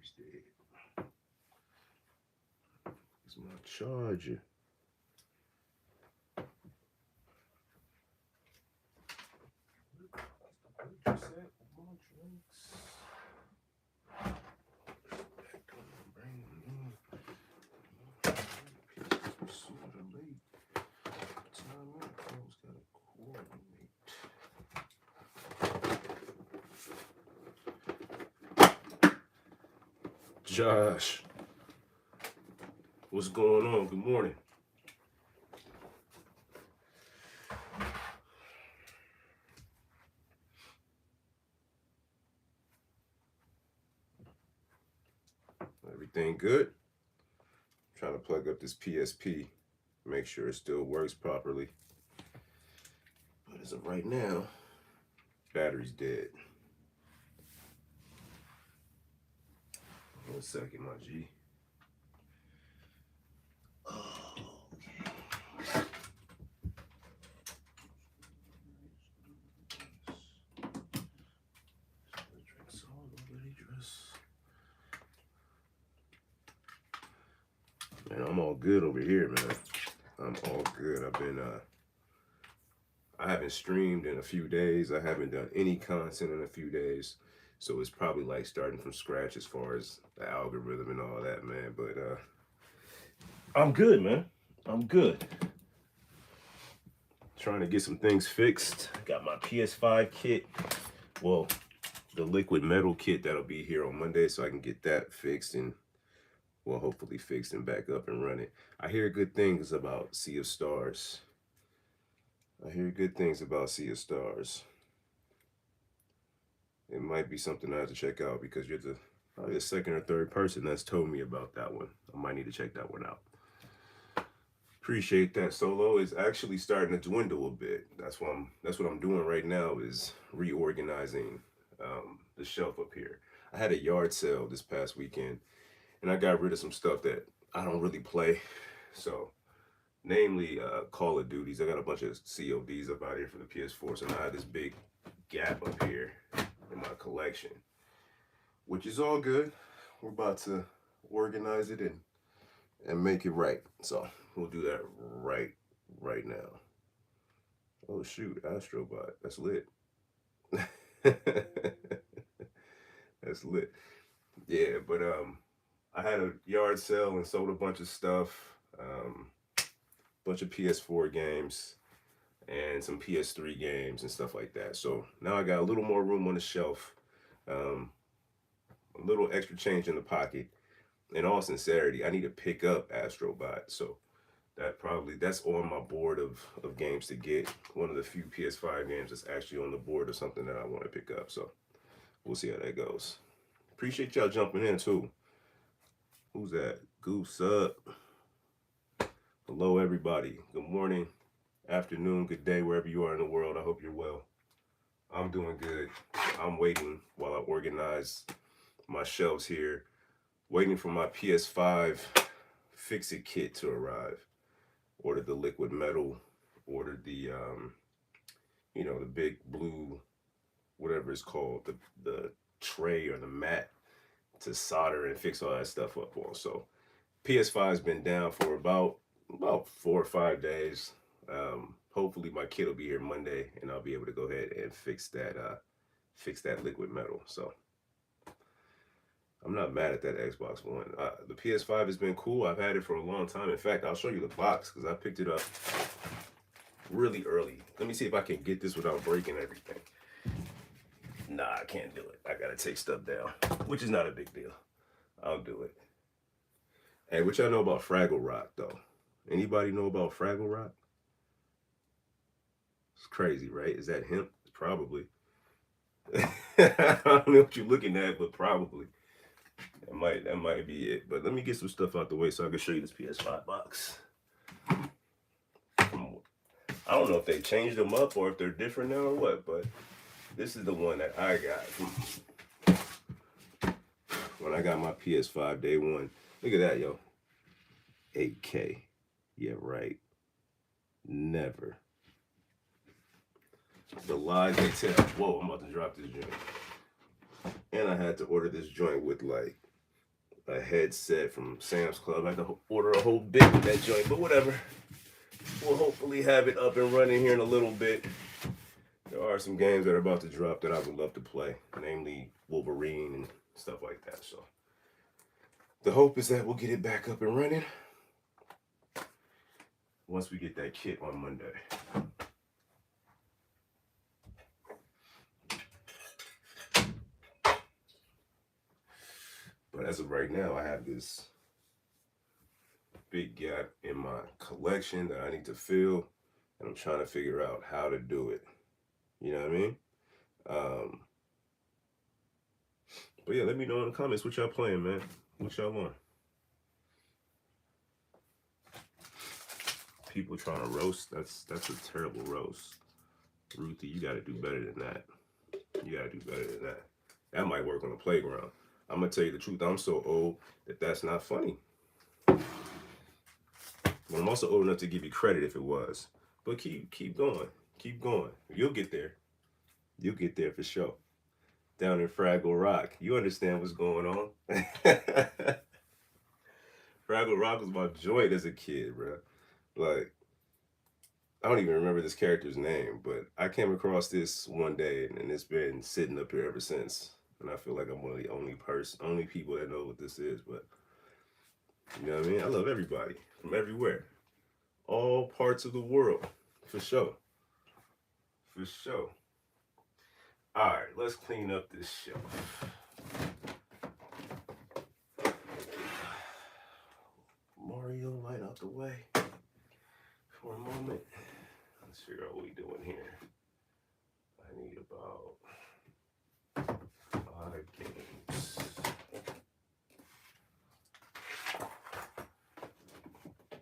battery's dead. It's my charger. Josh, what's going on? Good morning. Everything good? Trying to plug up this PSP, make sure it still works properly. But as of right now, battery's dead. 1 second, my G. Man, I'm all good over here, man. I'm all good. I haven't streamed in a few days. I haven't done any content in a few days. So it's probably like starting from scratch as far as the algorithm and all that, man. But I'm good, man. I'm good. Trying to get some things fixed. Got my PS5 kit. Well, the liquid metal kit that'll be here on Monday, so I can get that fixed and, well, hopefully fixed and back up and running. I hear good things about Sea of Stars. I hear good things about Sea of Stars. It might be something I have to check out because you're probably the second or third person that's told me about that one. I might need to check that one out. Appreciate that. Solo is actually starting to dwindle a bit. That's what I'm doing right now is reorganizing the shelf up here. I had a yard sale this past weekend, and I got rid of some stuff that I don't really play. So, namely Call of Duties. I got a bunch of CODs up out here for the PS4, so now I have this big gap up here in my collection, which is all good. We're about to organize it and make it right. So we'll do that right now. Oh shoot, Astrobot, that's lit. That's lit. Yeah, but I had a yard sale and sold a bunch of stuff, bunch of PS4 games and some PS3 games and stuff like that. So now I got a little more room on the shelf, a little extra change in the pocket. In all sincerity, I need to pick up Astrobot. So that's on my board of games to get. One of the few PS5 games that's actually on the board of something that I want to pick up. So we'll see how that goes. Appreciate y'all jumping in too. Who's that? Goose up. Hello everybody. Good morning, afternoon, good day, wherever you are in the world. I hope you're well. I'm doing good. I'm waiting while I organize my shelves here, waiting for my PS5 fix-it kit to arrive. Ordered the liquid metal, ordered the the big blue, whatever it's called, the tray or the mat to solder and fix all that stuff up on. So PS5's been down for about 4 or 5 days. Hopefully my kit will be here Monday and I'll be able to go ahead and fix that liquid metal. So I'm not mad at that Xbox One. The PS5 has been cool. I've had it for a long time. In fact, I'll show you the box because I picked it up really early. Let me see if I can get this without breaking everything. Nah, I can't do it. I gotta take stuff down, which is not a big deal. I'll do it. Hey, what y'all know about Fraggle Rock though? Anybody know about Fraggle Rock? It's crazy, right? Is that hemp? Probably. I don't know what you're looking at, but probably. That might be it. But let me get some stuff out the way so I can show you this PS5 box. I don't know if they changed them up or if they're different now or what, but this is the one that I got when I got my PS5 day one. Look at that, yo. 8K. Yeah, right. Never. The lies they tell. Whoa, I'm about to drop this joint. And I had to order this joint with like a headset from Sam's Club. I had to order a whole bit with that joint, but whatever. We'll hopefully have it up and running here in a little bit. There are some games that are about to drop that I would love to play, namely Wolverine and stuff like that. So the hope is that we'll get it back up and running once we get that kit on Monday. But as of right now, I have this big gap in my collection that I need to fill, and I'm trying to figure out how to do it. You know what I mean? But yeah, let me know in the comments what y'all playing, man. What y'all want? People trying to roast, that's a terrible roast. Ruthie, you gotta do better than that. You gotta do better than that. That might work on the playground. I'm gonna tell you the truth, I'm so old that that's not funny. But I'm also old enough to give you credit if it was. But keep going. Keep going. You'll get there. You'll get there for sure. Down in Fraggle Rock. You understand what's going on. Fraggle Rock was my joint as a kid, bro. Like, I don't even remember this character's name, but I came across this one day, and it's been sitting up here ever since. And I feel like I'm one of the only people that know what this is. But you know what I mean? I love everybody from everywhere, all parts of the world, for sure, for sure. All right, let's clean up this shelf. Mario light out the way for a moment. Let's figure out what we're doing here. I need about 5 games.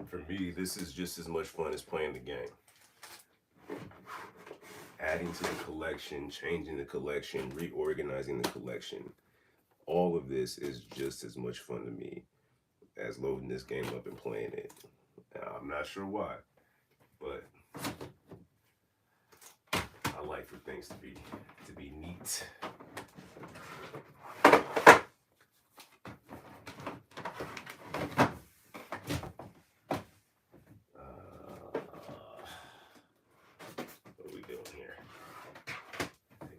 For me, this is just as much fun as playing the game. Adding to the collection, changing the collection, reorganizing the collection. All of this is just as much fun to me as loading this game up and playing it. Now, I'm not sure why, but I like for things to be neat. What are we doing here?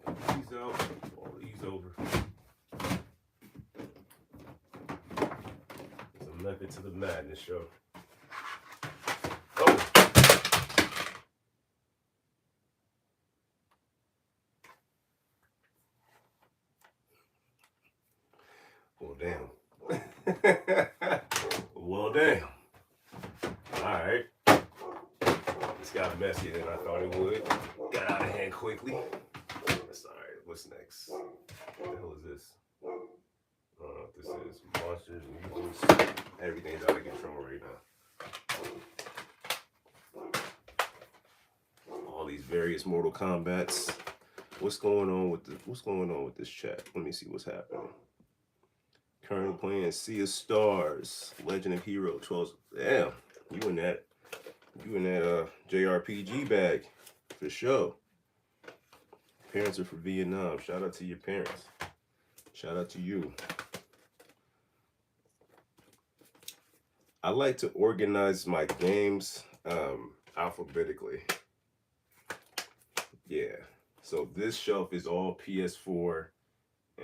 Take these out, all these over. There's a method to the madness, show. Oh. Well, damn. Well, damn. All right. This got messier than I thought it would. Got out of hand quickly. That's all right. What's next? What the hell is this? I don't know what this is. Monsters and mutants. Everything's out of control right now. All these various Mortal Kombats. What's going on with this chat? Let me see what's happening. Currently playing Sea of Stars, Legend of Hero 12. Damn, you in that JRPG bag for sure. Parents are for Vietnam. Shout out to your parents. Shout out to you. I like to organize my games alphabetically. Yeah. So this shelf is all PS4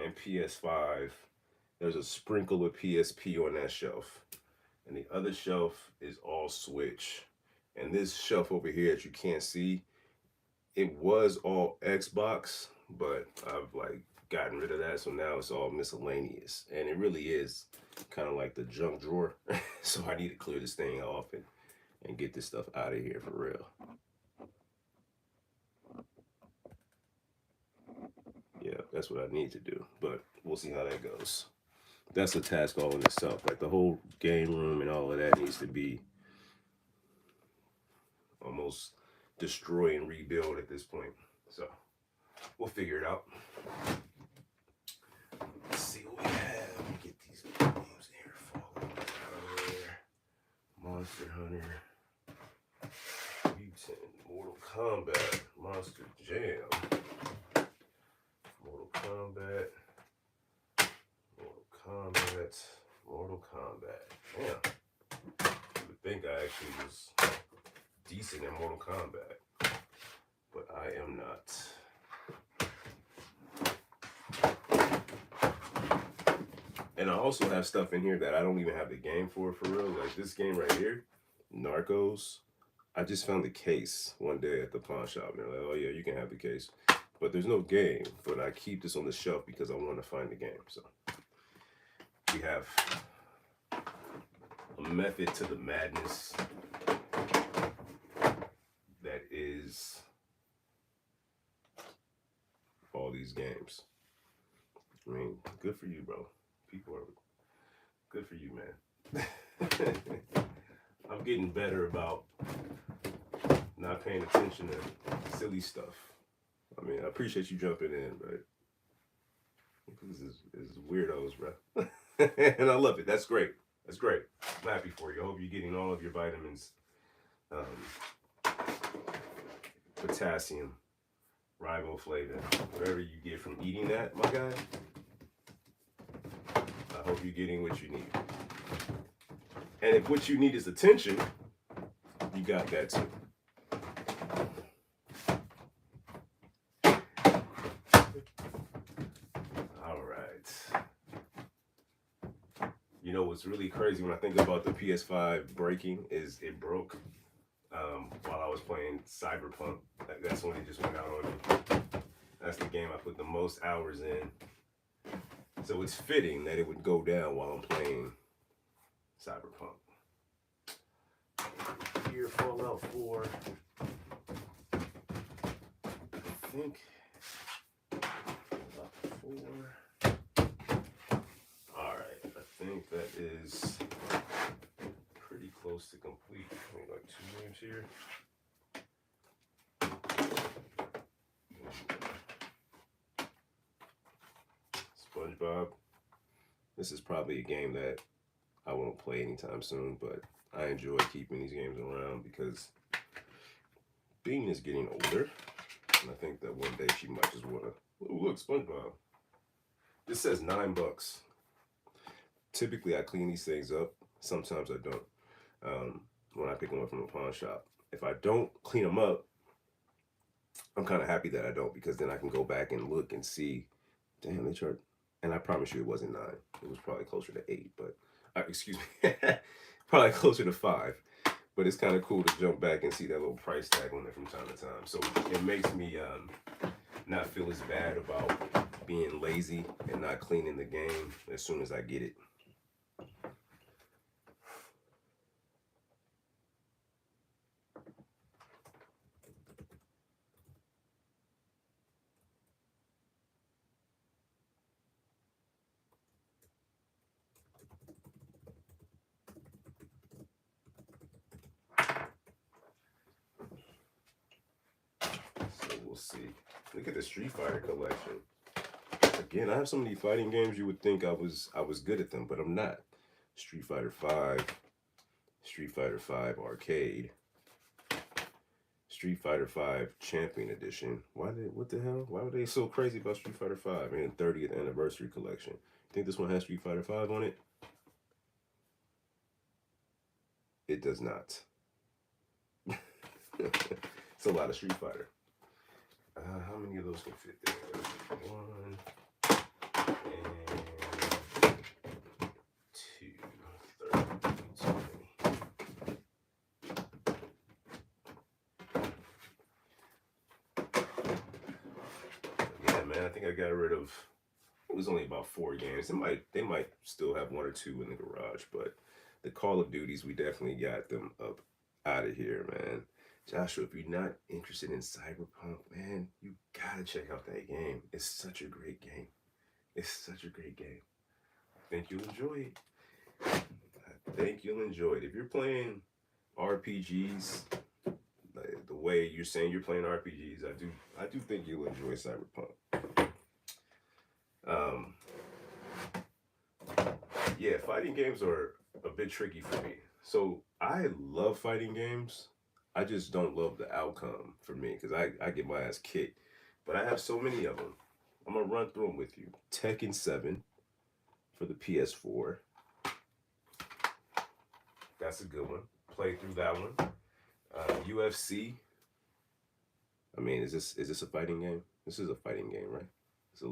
and PS5. There's a sprinkle of PSP on that shelf. And the other shelf is all Switch. And this shelf over here that you can't see, it was all Xbox, but I've like gotten rid of that, so now it's all miscellaneous. And it really is kind of like the junk drawer. So I need to clear this thing off and get this stuff out of here for real. Yeah, that's what I need to do, but we'll see how that goes. That's a task all in itself. Like the whole game room and all of that needs to be almost destroy and rebuild at this point. So we'll figure it out. Let's see what we have. Let me get these games here. Fallout, Monster Hunter, Mutant, Mortal Kombat, Monster Jam, Mortal Kombat, Mortal Kombat. Damn. You would think I actually was decent in Mortal Kombat, but I am not. And I also have stuff in here that I don't even have the game for real. Like this game right here, Narcos. I just found the case one day at the pawn shop. And they're like, oh yeah, you can have the case. But there's no game. But I keep this on the shelf because I want to find the game. So we have a method to the madness that is all these games. I mean, good for you, bro. People are good for you, man. I'm getting better about not paying attention to silly stuff. I mean, I appreciate you jumping in, but this is weirdos, bro. And I love it. That's great. That's great. I'm happy for you. I hope you're getting all of your vitamins, potassium, riboflavin, whatever you get from eating that, my guy. I hope you're getting what you need. And if what you need is attention, you got that too. All right. You know what's really crazy when I think about the PS5 breaking is it broke while I was playing Cyberpunk. That's when it just went out on me. That's the game I put the most hours in. So it's fitting that it would go down while I'm playing Cyberpunk. Here, Fallout 4. I think Fallout 4. Alright, I think that is pretty close to complete. Maybe like 2 games here. SpongeBob. This is probably a game that I won't play anytime soon, but I enjoy keeping these games around because Bean is getting older, and I think that one day she might just want to. Oh, look, SpongeBob. This says $9. Typically, I clean these things up. Sometimes I don't. When I pick them up from the pawn shop, if I don't clean them up, I'm kind of happy that I don't because then I can go back and look and see. Damn, they charged. And I promise you, it wasn't 9. It was probably closer to 8, but excuse me, probably closer to 5. But it's kind of cool to jump back and see that little price tag on it from time to time. So it makes me not feel as bad about being lazy and not cleaning the game as soon as I get it. We'll see. Look at the Street Fighter collection. Again, I have so many fighting games you would think I was good at them, but I'm not. Street Fighter 5, Street Fighter 5 Arcade, Street Fighter 5 Champion Edition. What the hell? Why were they so crazy about Street Fighter 5 and 30th anniversary collection? You think this one has Street Fighter 5 on it? It does not. It's a lot of Street Fighter. How many of those can fit there? 1 and 2. 30. Yeah, man, I think I got rid of. It was only about 4 games. They might still have 1 or 2 in the garage, but the Call of Duties, we definitely got them up out of here, man. Joshua, if you're not interested in Cyberpunk, man, you gotta check out that game. It's such a great game. It's such a great game. I think you'll enjoy it. I think you'll enjoy it. If you're playing RPGs, like the way you're saying you're playing RPGs, I do think you'll enjoy Cyberpunk. Yeah, fighting games are a bit tricky for me. So I love fighting games. I just don't love the outcome for me because I get my ass kicked. But I have so many of them. I'm going to run through them with you. Tekken 7 for the PS4. That's a good one. Played through that one. UFC. I mean, is this a fighting game? This is a fighting game, right? It's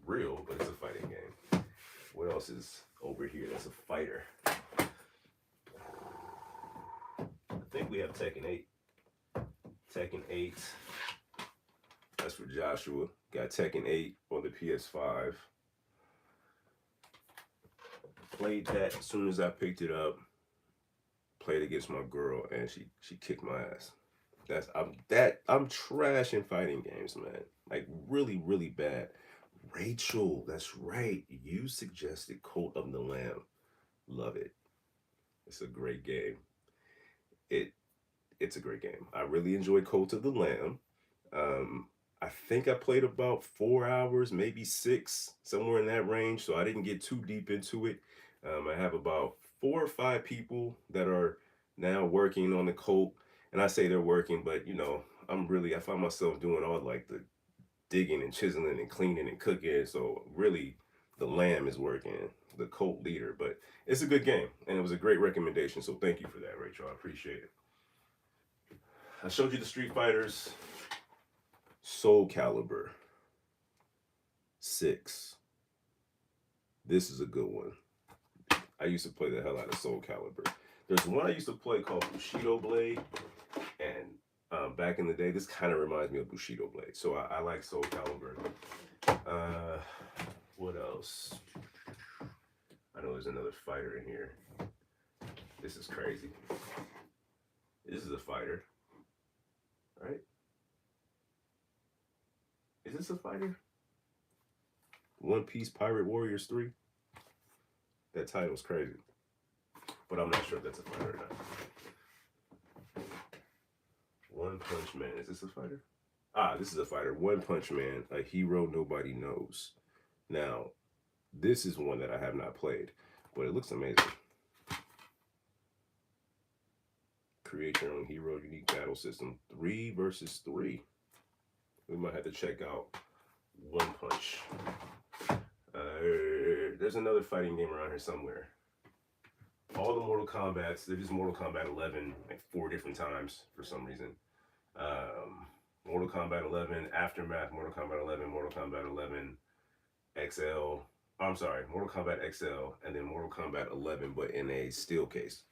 real, but it's a fighting game. What else is over here that's a fighter? I think we have Tekken 8. Tekken 8. That's for Joshua. Got Tekken 8 on the PS5. Played that as soon as I picked it up. Played against my girl, and she kicked my ass. I'm trash in fighting games, man. Like really, really bad. Rachel, that's right. You suggested Cult of the Lamb. Love it. It's a great game. It it's a great game. I really enjoy Cult of the Lamb. Um, I think I played about 4 hours, maybe six, somewhere in that range. So I didn't get too deep into it. I have about 4 or 5 people that are now working on the Cult, and I say they're working, but I find myself doing all like the digging and chiseling and cleaning and cooking. So really, the lamb is working, the Cult leader. But it's a good game, and it was a great recommendation. So thank you for that, Rachel. I appreciate it. I showed you the Street Fighters. Soul Calibur 6. This is a good one. I used to play the hell out of Soul Calibur. There's one I used to play called Bushido Blade, and back in the day, this kind of reminds me of Bushido Blade. So I like Soul Calibur. What else? I know there's another fighter in here. This is crazy. This is a fighter, right? Is this a fighter? One Piece Pirate Warriors 3. That title's crazy. But I'm not sure if that's a fighter or not. One Punch Man. Is this a fighter? This is a fighter. One Punch Man, a hero nobody knows. Now, this is one that I have not played, but it looks amazing. Create your own hero, unique battle system. 3 versus 3. We might have to check out One Punch. There's another fighting game around here somewhere. All the Mortal Kombats, they're just Mortal Kombat 11, like 4 different times for some reason. Mortal Kombat 11, Aftermath, Mortal Kombat 11, Mortal Kombat 11 XL. I'm sorry, Mortal Kombat XL, and then Mortal Kombat 11, but in a steel case.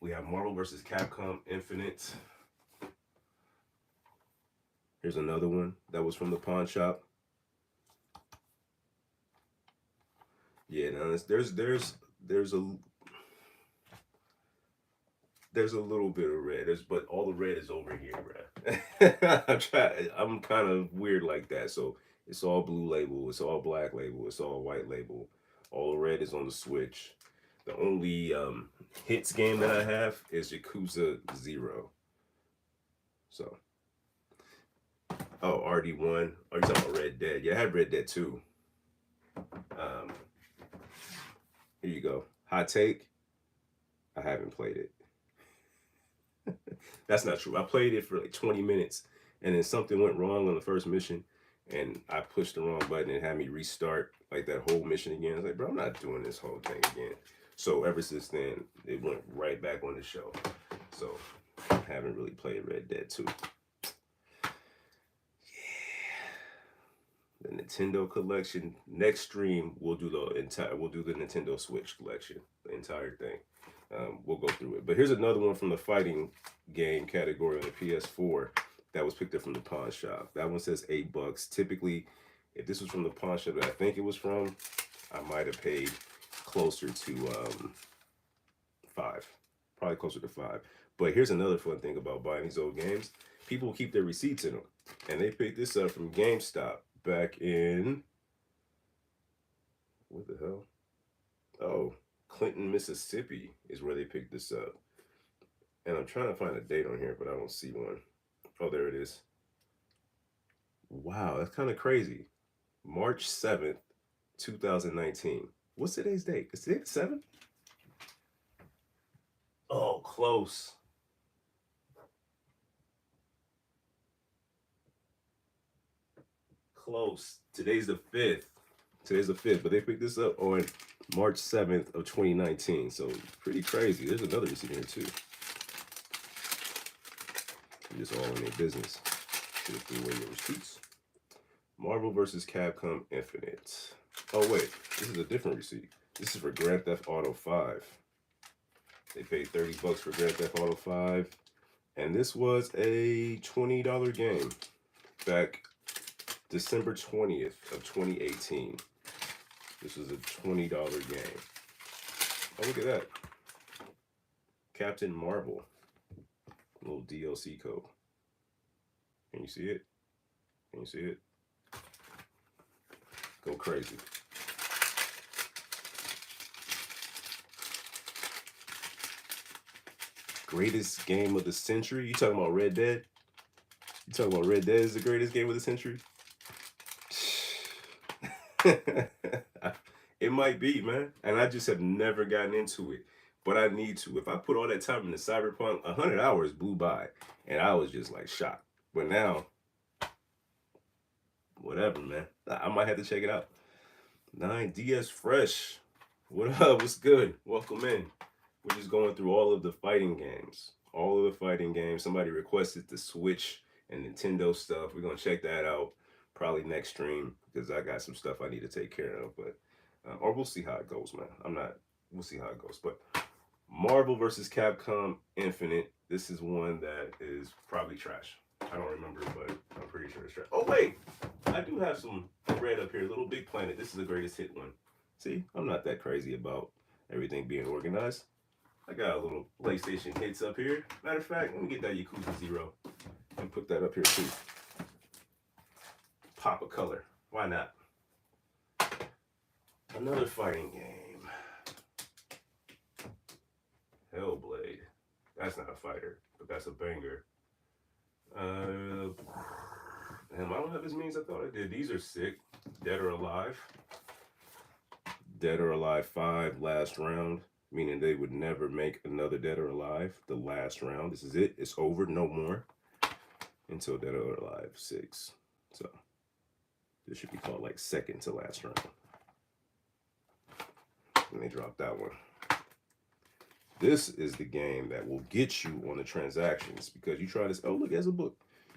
We have Marvel vs. Capcom Infinite. Here's another one that was from the pawn shop. Yeah, now there's a little bit of red, but all the red is over here, bruh. I'm kind of weird like that, so it's all blue label, it's all black label, it's all white label. All the red is on the Switch. The only hits game that I have is Yakuza 0. So, RD1. Oh, you're talking about Red Dead? Yeah, I had Red Dead 2. Here you go. Hot take. I haven't played it. That's not true. I played it for like 20 minutes, and then something went wrong on the first mission, and I pushed the wrong button and had me restart like that whole mission again. I was like, bro, I'm not doing this whole thing again. So ever since then, it went right back on the shelf. So I haven't really played Red Dead 2. The Nintendo collection. Next stream, we'll do the Nintendo Switch collection, the entire thing. We'll go through it. But here's another one from the fighting game category on the PS4 that was picked up from the pawn shop. That one says $8. Typically, if this was from the pawn shop that I think it was from, I might have paid closer to 5. Probably closer to 5. But here's another fun thing about buying these old games. People keep their receipts in them. And they picked this up from GameStop back in, what the hell? Oh, Clinton, Mississippi is where they picked this up. And I'm trying to find a date on here, but I don't see one. Oh, there it is. Wow, that's kind of crazy. March 7th, 2019. What's today's date? Is today the 7th? Oh, close. Close. Today's the 5th. Today's the 5th, but they picked this up on March 7th of 2019. So pretty crazy. There's another receipt here too. They're just all in their business. Should have threw away your receipts. Marvel vs. Capcom Infinite. Oh wait, this is a different receipt. This is for Grand Theft Auto 5. They paid $30 for Grand Theft Auto 5. And this was a $20 game back December 20th of 2018. This was a $20 game. Oh, look at that. Captain Marvel. Little DLC code. Can you see it? Can you see it? Go crazy. Greatest game of the century? You talking about Red Dead? You talking about Red Dead is the greatest game of the century? It might be, man. And I just have never gotten into it. But I need to. If I put all that time into Cyberpunk, 100 hours blew by. And I was just like shocked. But now, whatever, man. I might have to check it out. 9DS Fresh. What up? What's good? Welcome in. We're just going through all of the fighting games. All of the fighting games. Somebody requested the Switch and Nintendo stuff. We're going to check that out probably next stream because I got some stuff I need to take care of. But or we'll see how it goes, man. We'll see how it goes. But Marvel vs. Capcom Infinite. This is one that is probably trash. I don't remember, but I'm pretty sure it's trash. Oh, wait. I do have some red up here. Little Big Planet. This is the greatest hit one. See, I'm not that crazy about everything being organized. I got a little PlayStation hits up here. Matter of fact, let me get that Yakuza 0 and put that up here too. Pop a color. Why not? Another fighting game. Hellblade. That's not a fighter, but that's a banger. Damn, I don't have as many as I thought I did. These are sick. Dead or Alive. Dead or Alive 5 last round. Meaning they would never make another Dead or Alive the last round. This is it. It's over. No more. Until Dead or Alive 6. So this should be called like second to last round. And they dropped that one. This is the game that will get you on the transactions because you try to. Oh, look, there's a book.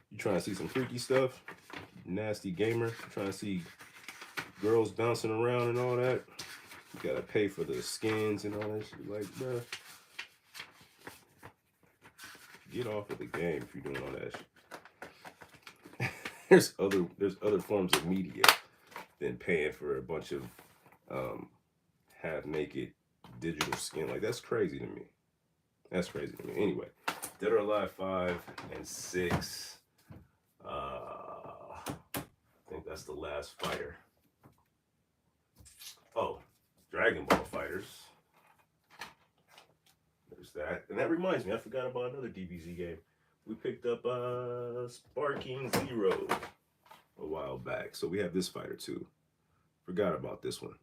You trying to see some freaky stuff? Nasty gamer. Trying to see girls bouncing around and all that. You gotta pay for the skins and all that shit. Like, bruh, get off of the game if you're doing all that shit. there's other forms of media than paying for a bunch of half naked digital skin. Like, that's crazy to me. That's crazy to me. Anyway, Dead or Alive 5 and 6. I think that's the last fighter. Oh, Dragon Ball Fighters. There's that. And that reminds me, I forgot about another DBZ game. We picked up Sparking Zero a while back. So we have this fighter too. Forgot about this one.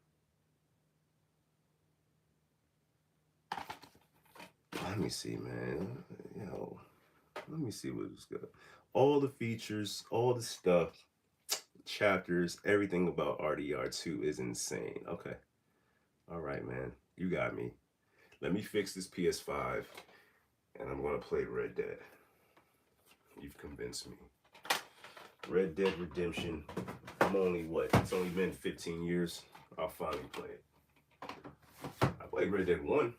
Let me see, man. You know, let me see what's good. All the features, all the stuff, chapters, everything about RDR2 is insane. Okay. All right, man. You got me. Let me fix this PS5 and I'm going to play Red Dead. You've convinced me. Red Dead Redemption. I'm only, what? It's only been 15 years. I'll finally play it. I played Red Dead 1,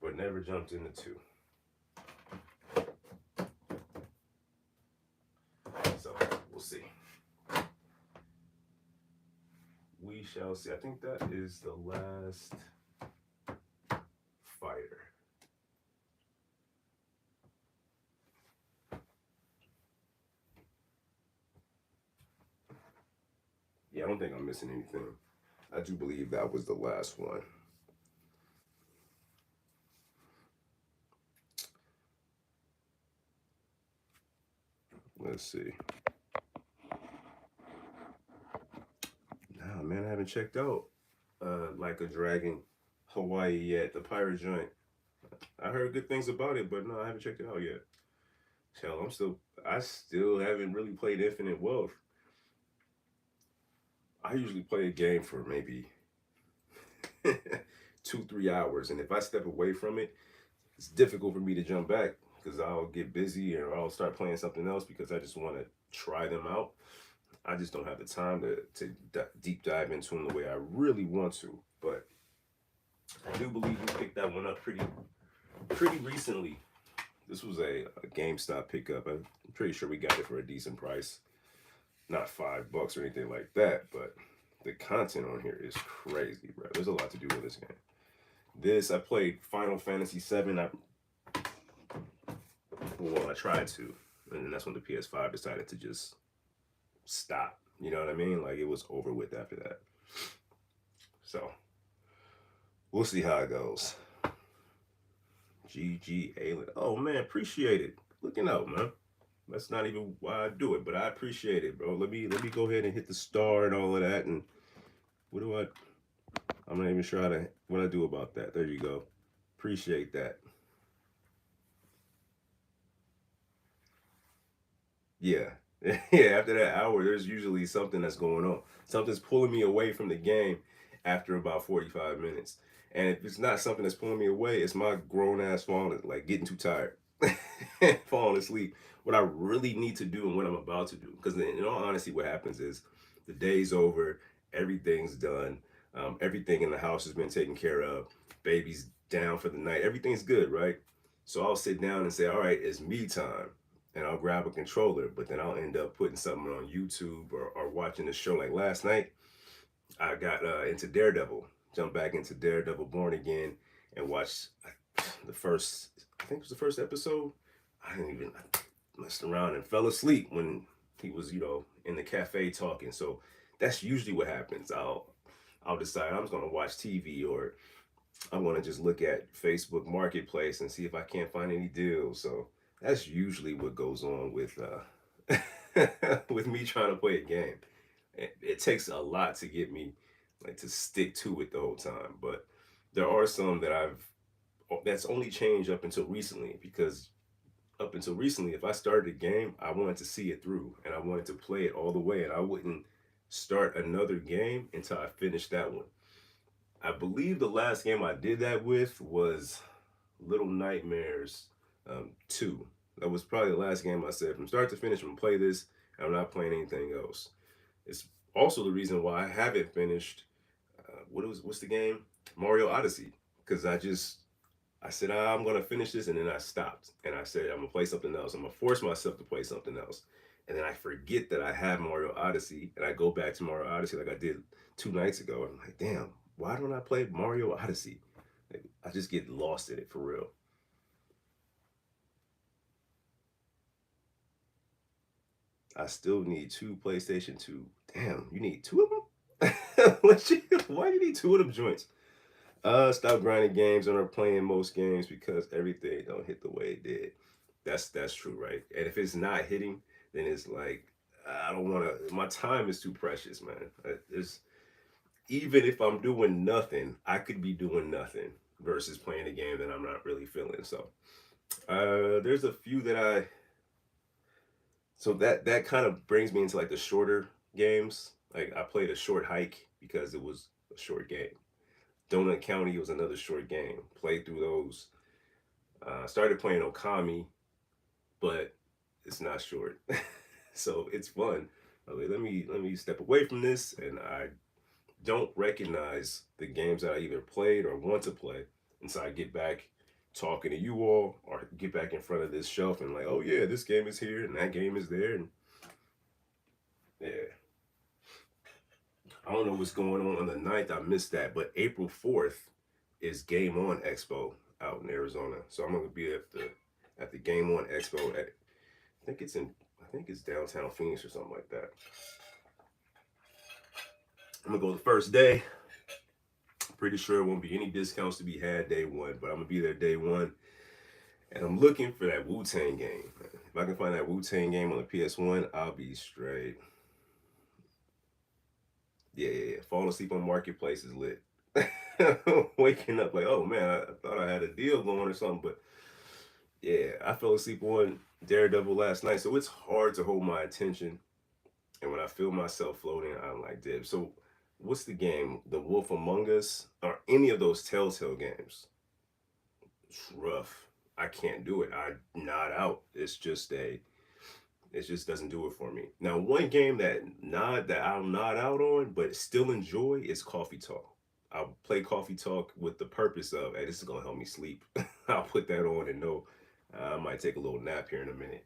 but never jumped into 2. So, we'll see. We shall see. I think that is the last fighter. Yeah, I don't think I'm missing anything. I do believe that was the last one. Let's see. Nah, man, I haven't checked out Like a Dragon Hawaii yet, the pirate joint. I heard good things about it, but no, I haven't checked it out yet. Hell, I still haven't really played Infinite Wealth. I usually play a game for maybe 2, 3 hours, and if I step away from it, it's difficult for me to jump back because I'll get busy or I'll start playing something else because I just want to try them out. I just don't have the time to deep dive into them the way I really want to. But I do believe we picked that one up pretty recently. This was a GameStop pickup. I'm pretty sure we got it for a decent price. Not $5 or anything like that, but the content on here is crazy, bro. There's a lot to do with this game. I played Final Fantasy VII. I tried to, and then that's when the PS5 decided to just stop. You know what I mean? Like it was over with after that. So we'll see how it goes. GG Alien. Oh man, appreciate it. Looking out, man. That's not even why I do it, but I appreciate it, bro. Let me go ahead and hit the star and all of that. And what do I? I'm not even sure what I do about that. There you go. Appreciate that. Yeah. Yeah, after that hour, there's usually something that's going on. Something's pulling me away from the game after about 45 minutes. And if it's not something that's pulling me away, it's my grown ass falling, like getting too tired, falling asleep. What I really need to do and what I'm about to do. Because in all honesty, what happens is the day's over, everything's done, everything in the house has been taken care of, baby's down for the night, everything's good, right? So I'll sit down and say, all right, it's me time, and I'll grab a controller, but then I'll end up putting something on YouTube or watching a show. Like last night, I got into Daredevil, jumped back into Daredevil Born Again, and watched the first, I think it was the first episode. I didn't even, I messed around and fell asleep when he was, in the cafe talking. So that's usually what happens. I'll decide I'm just gonna watch TV, or I want to just look at Facebook Marketplace and see if I can't find any deals. So that's usually what goes on with with me trying to play a game. It takes a lot to get me like to stick to it the whole time, but there are some that's only changed up until recently, because up until recently, if I started a game, I wanted to see it through and I wanted to play it all the way, and I wouldn't start another game until I finished that one. I believe the last game I did that with was Little Nightmares 2. That was probably the last game I said from start to finish, I'm gonna play this, and I'm not playing anything else. It's also the reason why I haven't finished. What's the game? Mario Odyssey. Because I said, I'm gonna finish this, and then I stopped, and I said I'm gonna play something else. I'm gonna force myself to play something else, and then I forget that I have Mario Odyssey, and I go back to Mario Odyssey like I did 2 nights ago, and I'm like, damn, why don't I play Mario Odyssey? Like, I just get lost in it for real. I still need two PlayStation 2. Damn, you need two of them? Why do you need two of them joints? Stop grinding games and are playing most games because everything don't hit the way it did. That's true, right? And if it's not hitting, then it's like I don't want to. My time is too precious, man. It's even if I'm doing nothing, I could be doing nothing versus playing a game that I'm not really feeling. So there's a few that I so that kind of brings me into like the shorter games. Like I played a short hike because it was a short game. Donut County was another short game. Played through those. Started playing Okami, but it's not short, so it's fun. I was like, let me step away from this, and I don't recognize the games that I either played or want to play, and so I get back talking to you all, or get back in front of this shelf and like, oh yeah, this game is here and that game is there, and yeah, I don't know what's going on the ninth. I missed that, but April 4th is Game On Expo out in Arizona, so I'm gonna be at the Game On Expo at I think it's in I think it's downtown Phoenix or something like that. I'm gonna go the first day. Pretty sure it won't be any discounts to be had day one, but I'm gonna be there day one, and I'm looking for that Wu Tang game. If I can find that Wu Tang game on the PS1, I'll be straight. Yeah, yeah, yeah. Falling asleep on Marketplace is lit. Waking up like, oh man, I thought I had a deal going or something, but yeah, I fell asleep on Daredevil last night, so it's hard to hold my attention And when I feel myself floating, I'm like, dib. So what's the game? The Wolf Among Us or any of those Telltale games? It's rough. I can't do it. I nod out. It just doesn't do it for me. Now, one game that I'll nod out on, but still enjoy is Coffee Talk. I'll play Coffee Talk with the purpose of, hey, this is gonna help me sleep. I'll put that on and know I might take a little nap here in a minute.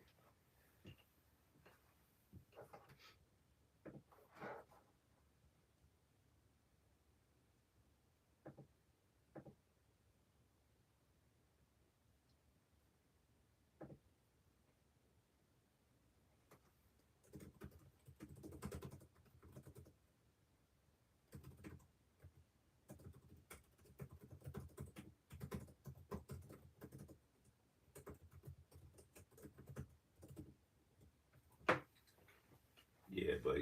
Yeah, but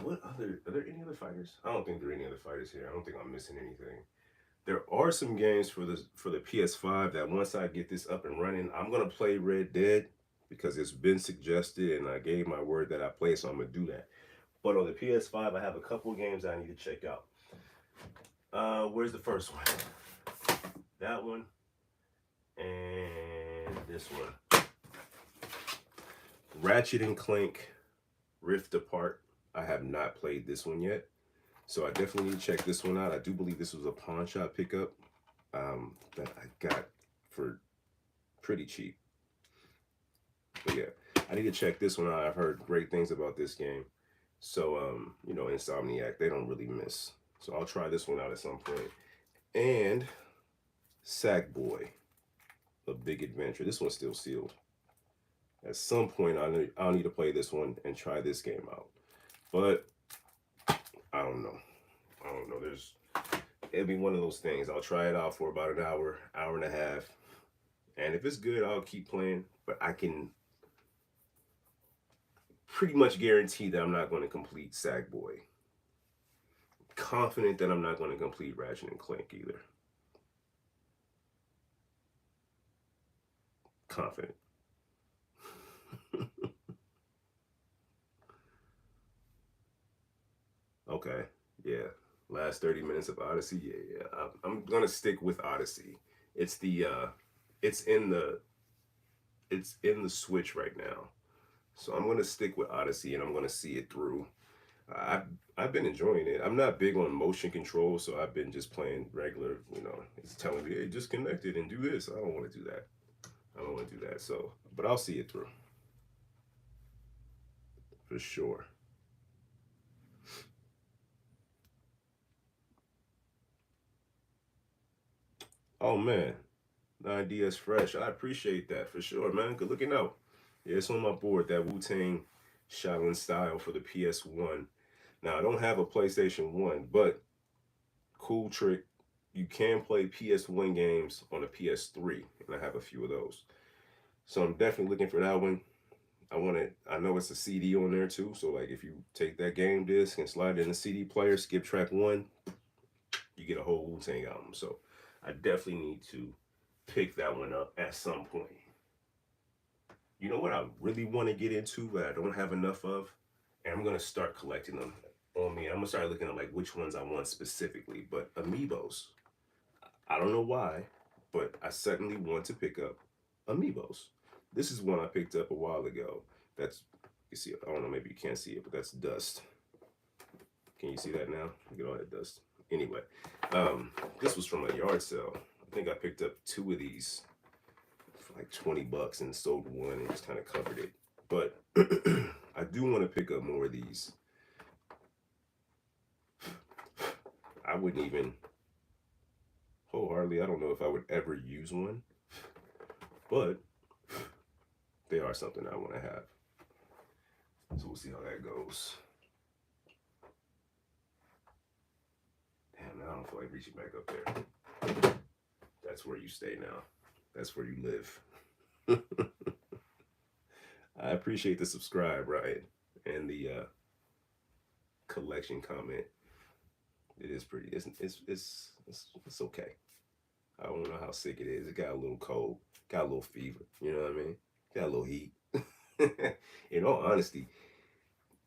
what other are there any other fighters? I don't think there are any other fighters here. I don't think I'm missing anything. There are some games for the PS5 that once I get this up and running, I'm gonna play Red Dead because it's been suggested and I gave my word that I play, so I'm gonna do that. But on the PS5, I have a couple of games I need to check out. Where's the first one? That one and this one. Ratchet and Clank Rift Apart. I have not played this one yet, so I definitely need to check this one out. I do believe this was a pawn shop pickup that I got for pretty cheap. But yeah, I need to check this one out. I've heard great things about this game. So you know, Insomniac, they don't really miss. So I'll try this one out at some point. And Sackboy, A Big Adventure. This one's still sealed. At some point, I'll need to play this one and try this game out. But I don't know. I don't know. It'll be one of those things. I'll try it out for about an hour, hour and a half. And if it's good, I'll keep playing. But I can pretty much guarantee that I'm not going to complete Sackboy. Confident that I'm not going to complete Ratchet and Clank either. Confident. Okay. Yeah. Last 30 minutes of Odyssey. Yeah, yeah. I'm gonna stick with Odyssey. It's the it's in the it's in the Switch right now. So I'm gonna stick with Odyssey and I'm gonna see it through. I've I've been enjoying it. I'm not big on motion control, so I've been just playing regular. You know, it's telling me, hey, just connect it and do this. I don't want to do that. I don't want to do that. So, but I'll see it through for sure. Oh man, 9DS Fresh. I appreciate that for sure, man. Good looking out. Yeah, it's on my board. That Wu Tang Shaolin style for the PS1. Now I don't have a PlayStation 1, but cool trick. You can play PS1 games on a PS3, and I have a few of those. So I'm definitely looking for that one. I want it. I know it's a CD on there too. So like, if you take that game disc and slide it in the CD player, skip track one, you get a whole Wu Tang album. So I definitely need to pick that one up at some point. You know what I really want to get into, but I don't have enough of, and I'm gonna start collecting them on me. I'm gonna start looking at like which ones I want specifically. But Amiibos, I don't know why, but I suddenly want to pick up Amiibos. This is one I picked up a while ago. That's you see, I don't know, maybe you can't see it, but that's dust. Can you see that now? Look at all that dust. Anyway, this was from a yard sale. I think I picked up two of these for like 20 bucks and sold one and just kind of covered it. But I do want to pick up more of these. I wouldn't even wholeheartedly, I don't know if I would ever use one, but they are something I want to have. So we'll see how that goes. Damn, I don't feel like reaching back up there. That's where you stay now. That's where you live. I appreciate the subscribe, Ryan, and the collection comment. It is pretty. It's okay. I don't know how sick it is. It got a little cold, got a little fever. You know what I mean? Got a little heat. In all honesty,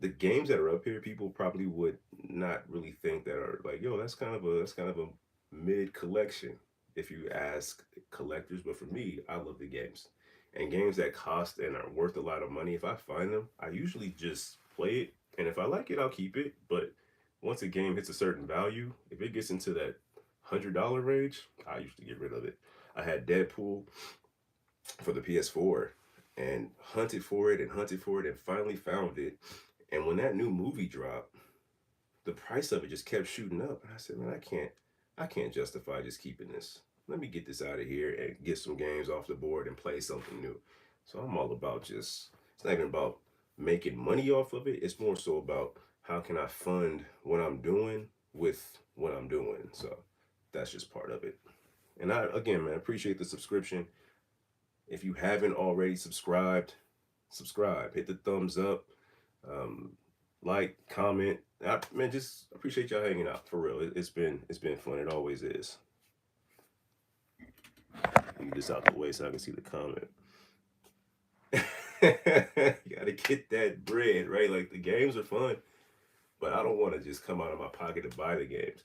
the games that are up here, people probably would not really think that are like, yo, that's kind of a mid collection if you ask collectors. But for me, I love the games. And games that cost and are worth a lot of money, if I find them, I usually just play it. And if I like it, I'll keep it. But once a game hits a certain value, if it gets into that $100 range, I usually get rid of it. I had Deadpool for the PS4 and hunted for it and finally found it. And when that new movie dropped, the price of it just kept shooting up. And I said, man, I can't justify just keeping this. Let me get this out of here and get some games off the board and play something new. So I'm all about just, it's not even about making money off of it. It's more so about how can I fund what I'm doing with what I'm doing. So that's just part of it. And I, again, man, appreciate the subscription. If you haven't already subscribed, subscribe, hit the thumbs up, um, like, comment. Man, just appreciate y'all hanging out for real. It's been fun. It always is. Leave this out the way so I can see the comment. You gotta get that bread, right? Like the games are fun, but I don't want to just come out of my pocket to buy the games.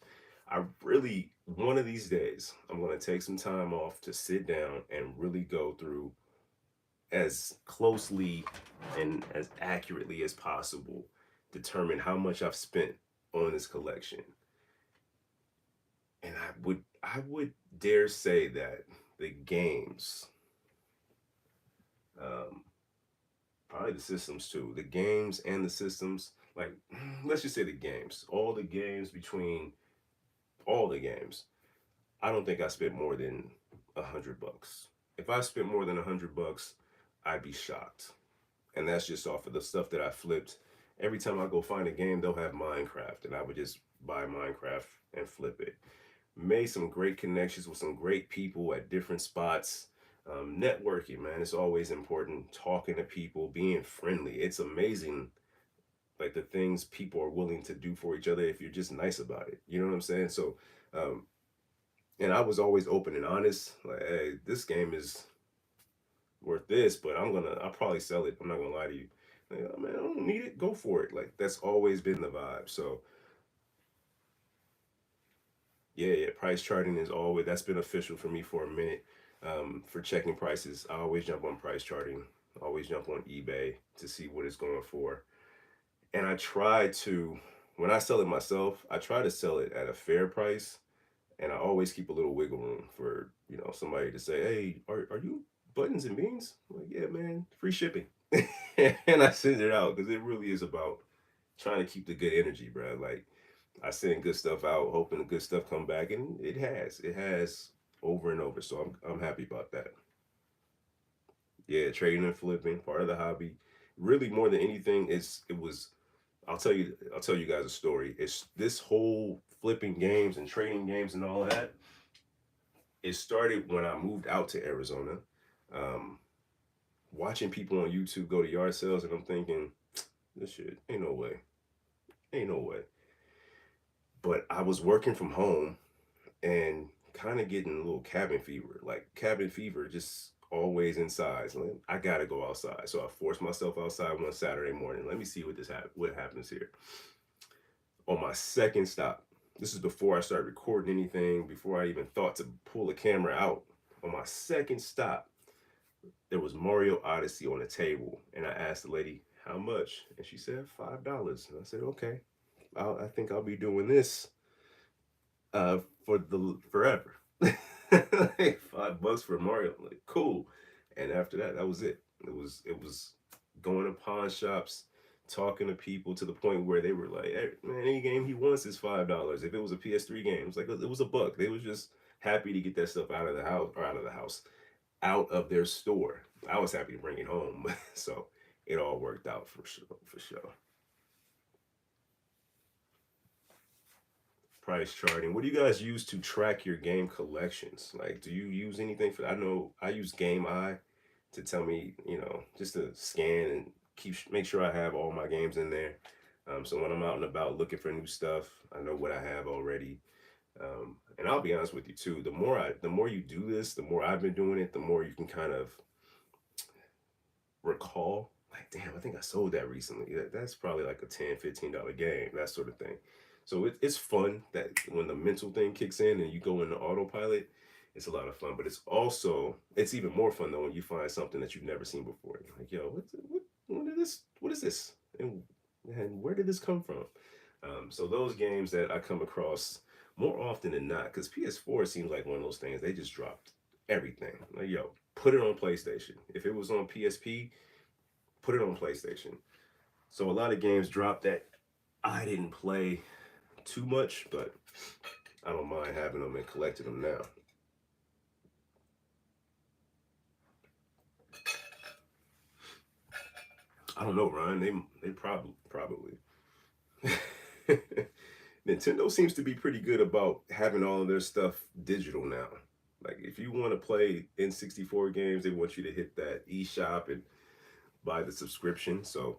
I really, one of these days, I'm gonna take some time off to sit down and really go through as closely and as accurately as possible, determine how much I've spent on this collection. And I would dare say that the games, um, probably the systems too, the games and the systems, like let's just say the games, all the games between all the games, I don't think I spent more than $100. If I spent more than $100, I'd be shocked. And that's just off of the stuff that I flipped. Every time I go find a game, they'll have Minecraft, and I would just buy Minecraft and flip it. Made some great connections with some great people at different spots. Networking, man, it's always important. Talking to people, being friendly. It's amazing, like the things people are willing to do for each other if you're just nice about it. You know what I'm saying? So, um, and I was always open and honest. Like, hey, this game is worth this, but I'll probably sell it. I'm not gonna lie to you. Like, oh, man, I don't need it. Go for it. Like that's always been the vibe. So yeah, yeah. Price charting is always that's been official for me for a minute. For checking prices, I always jump on price charting. Always jump on eBay to see what it's going for. And I try to, when I sell it myself, I try to sell it at a fair price. And I always keep a little wiggle room for somebody to say, "Hey, are you buttons and beans?" I'm like, yeah, man, free shipping. And I send it out because it really is about trying to keep the good energy, bro. Like I send good stuff out, hoping the good stuff come back, and it has over and over. So I'm happy about that. Yeah, trading and flipping, part of the hobby. Really, more than anything, it was. I'll tell you guys a story. It's this whole flipping games and trading games and all of that. It started when I moved out to Arizona. Um, Watching people on YouTube go to yard sales, and I'm thinking, this shit ain't no way, ain't no way. But I was working from home and kind of getting a little cabin fever, like cabin fever, just always inside. So like, I gotta go outside. So I forced myself outside one Saturday morning. Let me see what happens here. On my second stop, this is before I started recording anything, before I even thought to pull the camera out. On my second stop, there was Mario Odyssey on the table, and I asked the lady how much, and she said $5. And I said, okay, I think I'll be doing this for the forever. Like $5 for Mario, I'm like cool. And after that, that was it. It was going to pawn shops, talking to people to the point where they were like, hey, man, any game he wants is $5. If it was a PS3 game, it was like it was a buck. They was just happy to get that stuff out of the house or out of the house, out of their store. I was happy to bring it home. So it all worked out for sure, for sure. Price charting. What do you guys use to track your game collections? Like, do you use anything for? I know I use Game Eye to tell me, just to scan and make sure I have all my games in there. So when I'm out and about looking for new stuff, I know what I have already. And I'll be honest with you too. The more you do this, the more I've been doing it, the more you can kind of recall like, damn, I think I sold that recently. That's probably like a $10, $15 game, that sort of thing. So it's fun that when the mental thing kicks in and you go into autopilot, it's a lot of fun. But it's even more fun though when you find something that you've never seen before. You're like, yo, what is this? And where did this come from? So those games that I come across more often than not, because PS4 seems like one of those things they just dropped everything. Like, yo, put it on PlayStation. If it was on PSP, put it on PlayStation. So a lot of games dropped that I didn't play too much, but I don't mind having them and collecting them now. I don't know, Ryan. They probably. Nintendo seems to be pretty good about having all of their stuff digital now. Like if you want to play N64 games, they want you to hit that eShop and buy the subscription. So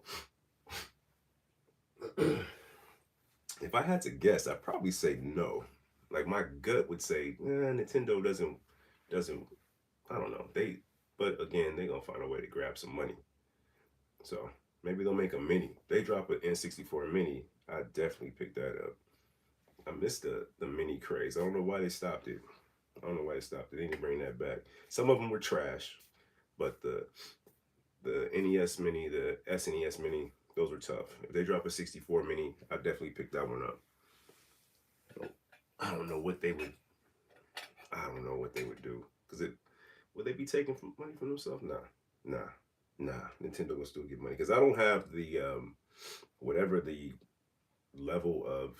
if I had to guess, I'd probably say no. Like my gut would say, Nintendo doesn't I don't know. But again, they're gonna find a way to grab some money. So maybe they'll make a mini. They drop an N64 mini. I definitely pick that up. I missed the mini craze. I don't know why they stopped it. I don't know why they stopped it. They need to bring that back. Some of them were trash, but the NES mini, the SNES mini, those were tough. If they drop a 64 mini, I definitely pick that one up. I don't know what they would. I don't know what they would do because it would they be taking money from themselves? Nah. Nintendo will still get money because I don't have the whatever the level of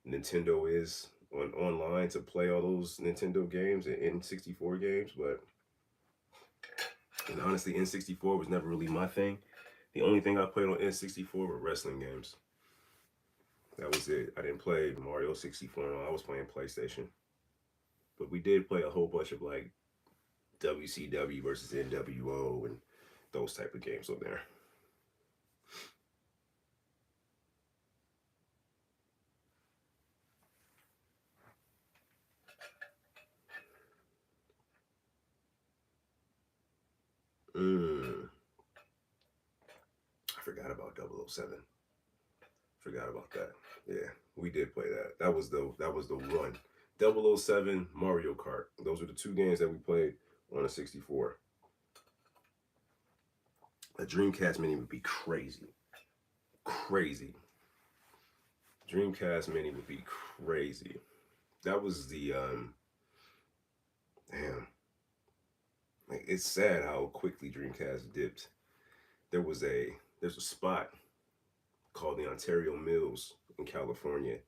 Nintendo is online to play all those Nintendo games and N64 games, but and honestly, N64 was never really my thing. The only thing I played on N64 were wrestling games. That was it. I didn't play Mario 64. No, I was playing PlayStation. But we did play a whole bunch of like WCW versus NWO and those type of games on there. Mm, I forgot about 007. Forgot about that. Yeah, we did play that. That was the one. 007, Mario Kart. Those were the two games that we played on a 64. A Dreamcast mini would be crazy. Crazy. Dreamcast mini would be crazy. That was the damn. Like it's sad how quickly Dreamcast dipped. There was a there's a spot called the Ontario Mills in California.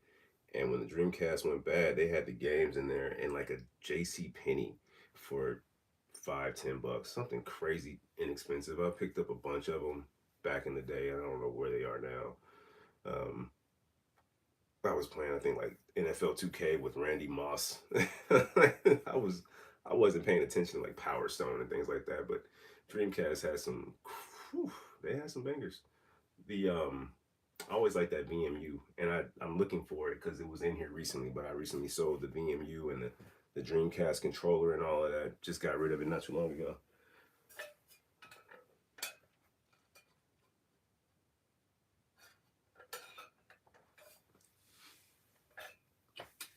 And when the Dreamcast went bad, they had the games in there in like a JC Penney for 5, $10, something crazy inexpensive. I picked up a bunch of them back in the day. I don't know where they are now. I was playing, I think, like NFL 2K with Randy Moss. I wasn't paying attention to like Power Stone and things like that, but Dreamcast had some. Whew, they had some bangers. The I always like that VMU, and I'm looking for it because it was in here recently. But I recently sold the VMU and the Dreamcast controller and all of that. Just got rid of it not too long ago.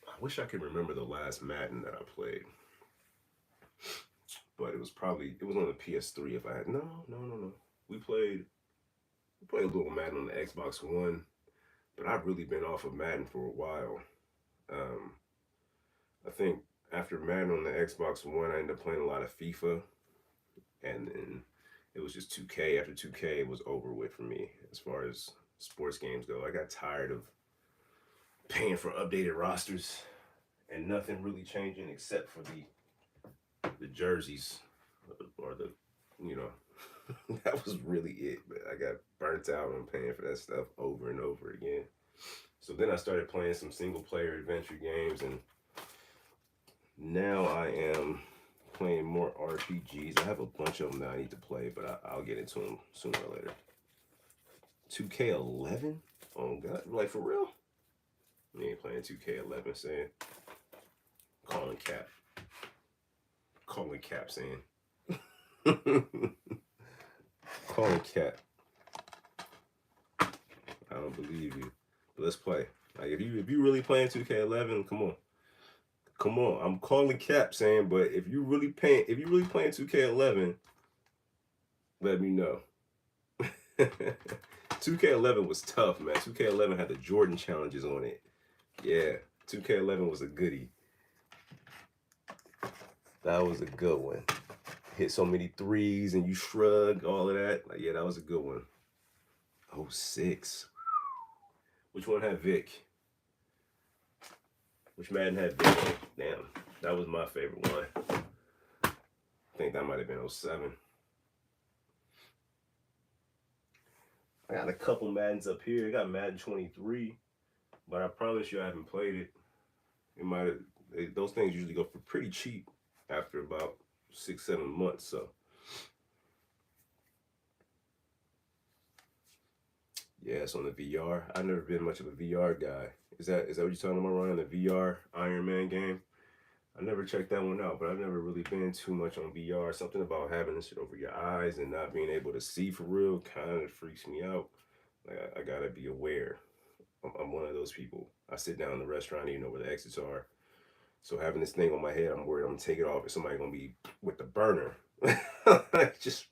I wish I could remember the last Madden that I played, but it was on the PS3. If I had no, we played a little Madden on the Xbox One, but I've really been off of Madden for a while. Um, I think after Madden on the Xbox One, I ended up playing a lot of FIFA, and then it was just 2K. After 2K, it was over with for me as far as sports games go. I got tired of paying for updated rosters and nothing really changing except for the jerseys or the you know that was really it. But I got burnt out on paying for that stuff over and over again. So then I started playing some single player adventure games, and now I am playing more RPGs. I have a bunch of them that I need to play, but I'll get into them sooner or later. 2K11? Oh God, like for real? You ain't playing 2K11, saying calling Cap, calling Cap, saying calling cat. I don't believe you. But let's play. Like if you really playing 2K11, come on. Come on. I'm calling cap saying, but if you really playing 2K11, let me know. 2K11 was tough, man. 2K11 had the Jordan challenges on it. Yeah, 2K11 was a goodie. That was a good one. Hit so many threes and you shrug, all of that. Like, yeah, that was a good one. 06. Which one had Vic? Which Madden had Vic? Damn, that was my favorite one. I think that might have been 07. I got a couple Maddens up here. I got Madden 23, but I promise you I haven't played it. It might have. Those things usually go for pretty cheap after about 6-7 months. So yeah, it's on the VR. I've never been much of a VR guy. Is that what you're talking about, Ryan? The VR Iron Man game? I never checked that one out, but I've never really been too much on VR. Something about having this shit over your eyes and not being able to see for real kind of freaks me out. Like I gotta be aware. I'm one of those people. I sit down in the restaurant, you know where the exits are. So having this thing on my head, I'm worried I'm gonna take it off and somebody gonna be with the burner. Just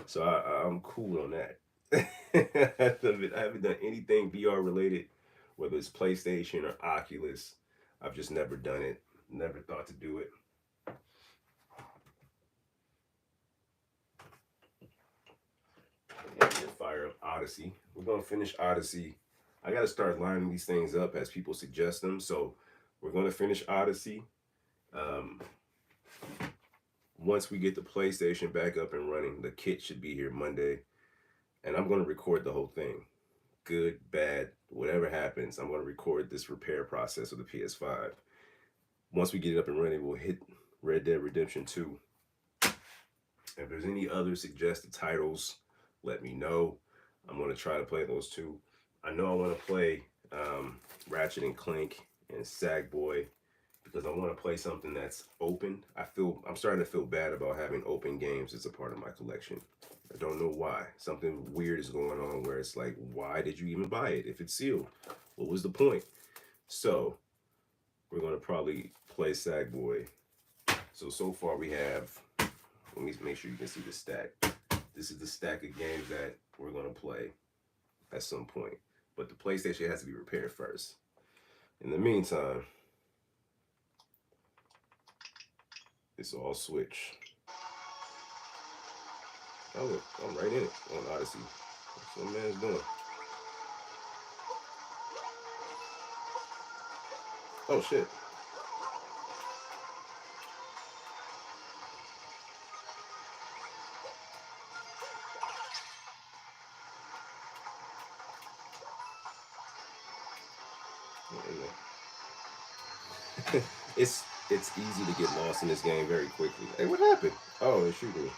so I'm cool on that. I haven't done anything VR related, whether it's PlayStation or Oculus. I've just never done it. Never thought to do it. Yeah, fire up Odyssey. We're gonna finish Odyssey. I gotta start lining these things up as people suggest them. So we're gonna finish Odyssey. Um, Once we get the PlayStation back up and running, the kit should be here Monday, and I'm gonna record the whole thing. Good, bad, whatever happens, I'm gonna record this repair process of the PS5. Once we get it up and running, we'll hit Red Dead Redemption 2. If there's any other suggested titles, let me know. I'm gonna try to play those two. I know I want to play Ratchet and Clank and Sackboy because I want to play something that's open. I'm starting to feel bad about having open games as a part of my collection. I don't know why. Something weird is going on where it's like, why did you even buy it if it's sealed? What was the point? So we're gonna probably play Sackboy. So far we have. Let me make sure you can see the stack. This is the stack of games that we're gonna play at some point. But the PlayStation has to be repaired first. In the meantime, it's all Switch. Oh, look, I'm right in it on Odyssey. That's what man's doing. Oh, shit. It's easy to get lost in this game very quickly. Hey, what happened? Oh, they're shooting me.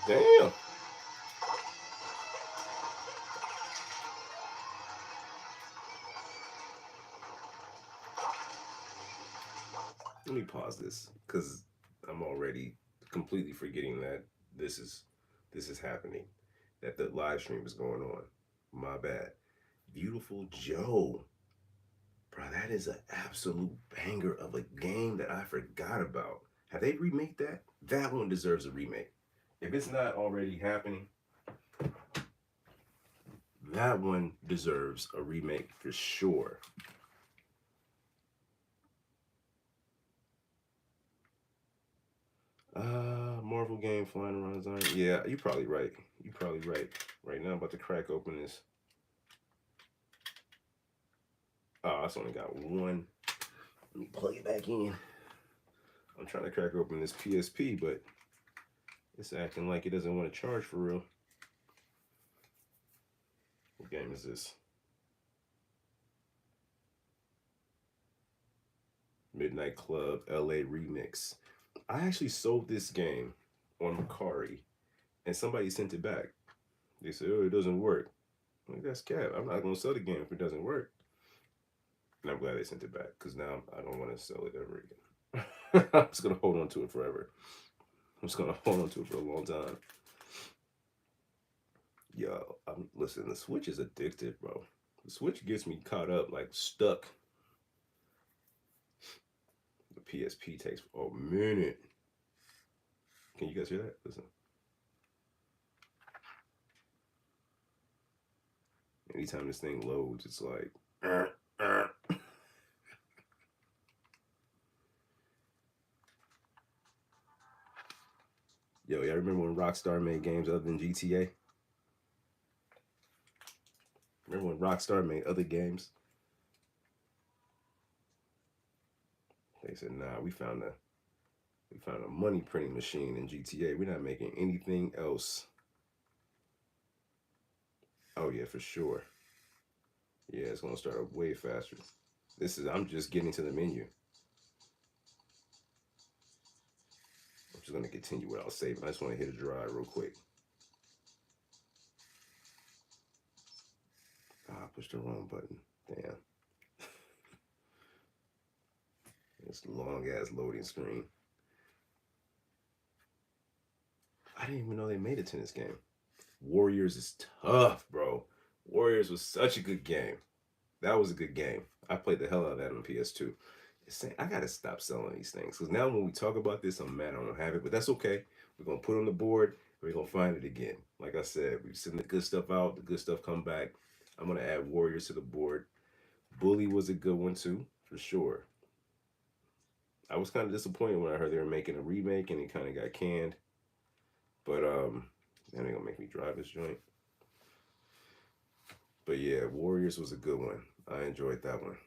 Damn. Let me pause this because I'm already completely forgetting that this is this is happening. That the live stream is going on. My bad. Beautiful Joe. Bro, that is an absolute banger of a game that I forgot about. Have they remade that? That one deserves a remake. If it's not already happening, that one deserves a remake for sure. Marvel game flying around Zion. Yeah, you're probably right. You're probably right. Right now, I'm about to crack open this. Oh, it's only got one. Let me plug it back in. I'm trying to crack open this PSP, but it's acting like it doesn't want to charge for real. What game is this? Midnight Club LA Remix. I actually sold this game on Macari and somebody sent it back. They said, oh, it doesn't work. I'm like, that's cap. I'm not going to sell the game if it doesn't work. And I'm glad they sent it back because now I don't want to sell it ever again. I'm just gonna hold on to it forever. I'm just gonna hold on to it for a long time. Yo, listen. The Switch is addictive, bro. The Switch gets me caught up, like stuck. The PSP takes a minute. Can you guys hear that? Listen. Anytime this thing loads, it's like. Yo, y'all remember when Rockstar made games other than GTA? Remember when Rockstar made other games? They said, "Nah, we found a money printing machine in GTA. We're not making anything else." Oh yeah, for sure. Yeah, it's gonna start up way faster. I'm just getting to the menu. I'm just gonna continue without saving. I just want to hit a drive real quick. I pushed the wrong button. Damn. It's a long ass loading screen. I didn't even know they made a tennis game. Warriors is tough, bro. Warriors was such a good game. That was a good game. I played the hell out of that on PS2. I gotta stop selling these things because now when we talk about this, I'm mad I don't have it, but that's okay. We're gonna put it on the board. We're gonna find it again. Like I said, we've sent the good stuff out. The good stuff come back. I'm gonna add Warriors to the board. Bully was a good one too, for sure. I was kind of disappointed when I heard they were making a remake and it kind of got canned. But then they're gonna make me drive this joint. But yeah, Warriors was a good one. I enjoyed that one.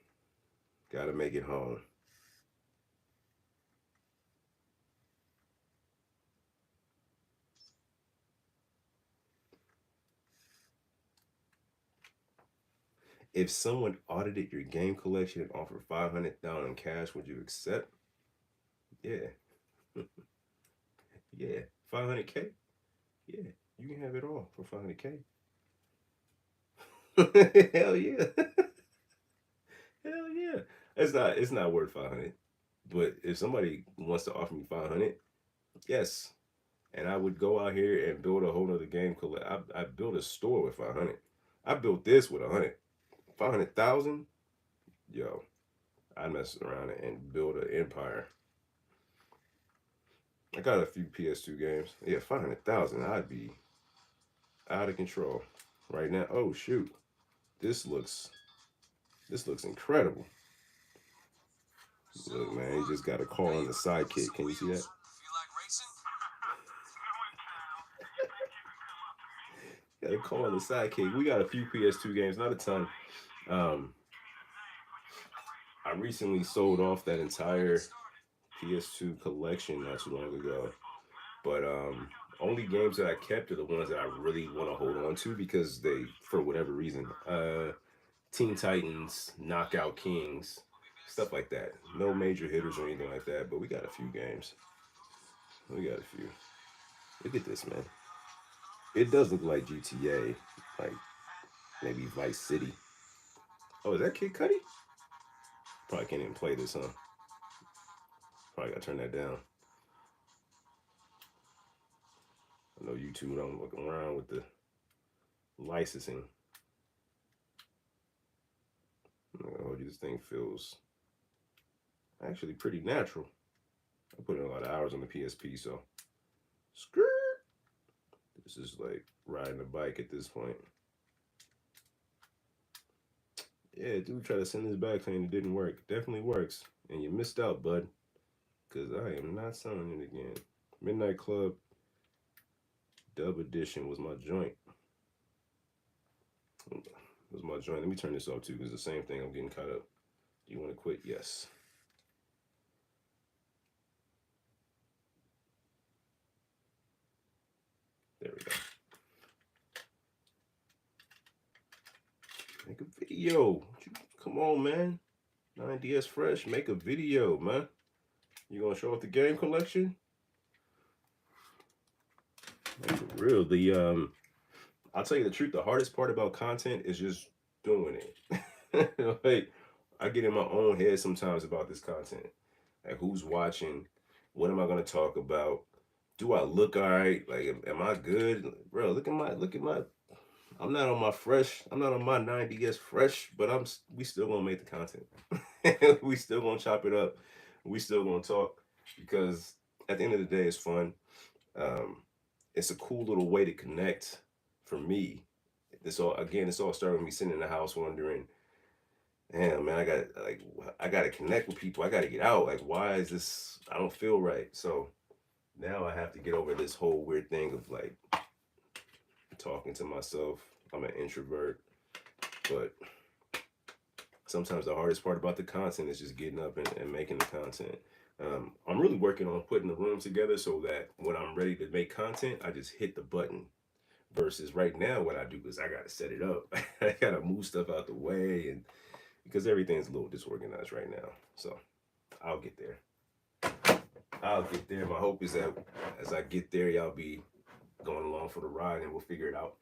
Gotta make it home. If someone audited your game collection and offered $500,000 in cash, would you accept? Yeah, yeah, 500K. Yeah, you can have it all for 500K. Hell yeah, hell yeah. It's not worth 500. But if somebody wants to offer me 500, yes, and I would go out here and build a whole nother game. I built a store with 500. I built this with 100. 500,000. Yo, I'd mess around and build an empire. I got a few PS2 games. Yeah, 500,000. I'd be out of control right now. Oh shoot, this looks this looks incredible. Look, man, he just got a call on the sidekick. Can you see that? Got a call on the sidekick. We got a few PS2 games, not a ton. Um, I recently sold off that entire PS2 collection not too long ago. But only games that I kept are the ones that I really want to hold on to because they, for whatever reason, Teen Titans, Knockout Kings, stuff like that. No major hitters or anything like that, but we got a few games. We got a few. Look at this, man. It does look like GTA, like maybe Vice City. Oh, is that Kid Cudi? Probably can't even play this, huh? Probably gotta turn that down. I know YouTube don't look around with the licensing. Oh, this thing feels actually pretty natural. I put in a lot of hours on the PSP, so skirt. This is like riding a bike at this point. Yeah, dude tried to send this back saying it didn't work. Definitely works. And you missed out, bud. Because I am not selling it again. Midnight Club Dub Edition was my joint. Was my joint. Let me turn this off too, because the same thing. I'm getting caught up. Do you want to quit? Yes. There we go. Make a video. Come on, man. 9DS Fresh. Make a video, man. You gonna show off the game collection? Like, for real. I'll tell you the truth. The hardest part about content is just doing it. Like, I get in my own head sometimes about this content. Like, who's watching? What am I gonna talk about? Do I look all right? Like, am I good, bro? Look at my. I'm not on my fresh. I'm not on my 90s fresh, but we still gonna make the content. We still gonna chop it up. We still gonna talk because at the end of the day, it's fun. Um, it's a cool little way to connect for me. This all started with me sitting in the house wondering, damn man, I gotta connect with people. I gotta get out. Like, why is this? I don't feel right. So now I have to get over this whole weird thing of like talking to myself. I'm an introvert, but sometimes the hardest part about the content is just getting up and making the content. I'm really working on putting the room together so that when I'm ready to make content, I just hit the button. Versus right now, what I do is I gotta set it up. I gotta move stuff out the way, and because everything's a little disorganized right now. So I'll get there. I'll get there. My hope is that as I get there, y'all be going along for the ride, and we'll figure it out.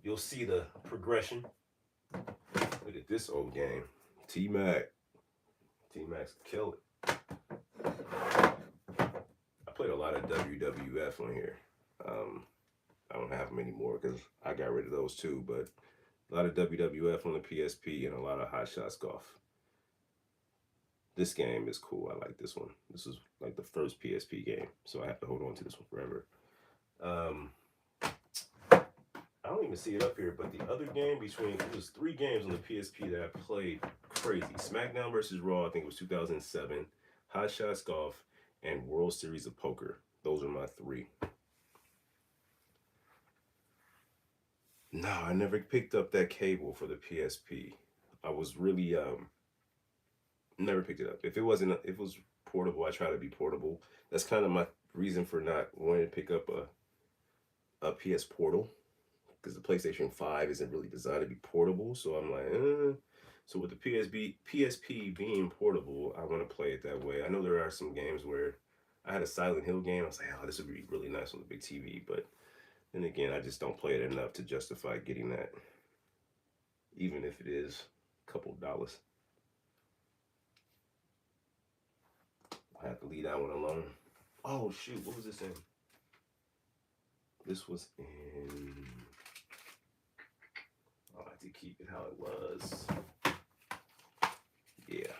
You'll see the progression. Look at this old game. T Mac. T Mac's kill it. I played a lot of WWF on here. Um, I don't have them anymore because I got rid of those too. But a lot of WWF on the PSP and a lot of Hot Shots Golf. This game is cool. I like this one. This is like the first PSP game, so I have to hold on to this one forever. Um, I don't even see it up here, but the other game between it was three games on the PSP that I played crazy. SmackDown versus Raw, I think it was 2007. Hot Shots Golf and World Series of Poker. Those are my three. No, I never picked up that cable for the PSP. I was really never picked it up. If it was portable, I try to be portable. That's kind of my reason for not wanting to pick up a PS Portal because the PlayStation 5 isn't really designed to be portable. So I'm like, So with the PSP being portable, I want to play it that way. I know there are some games where I had a Silent Hill game. I was like, oh, this would be really nice on the big TV. But then again, I just don't play it enough to justify getting that, even if it is a couple dollars. I have to leave that one alone. Oh shoot, what was this in? This was in. I like to keep it how it was. Yeah.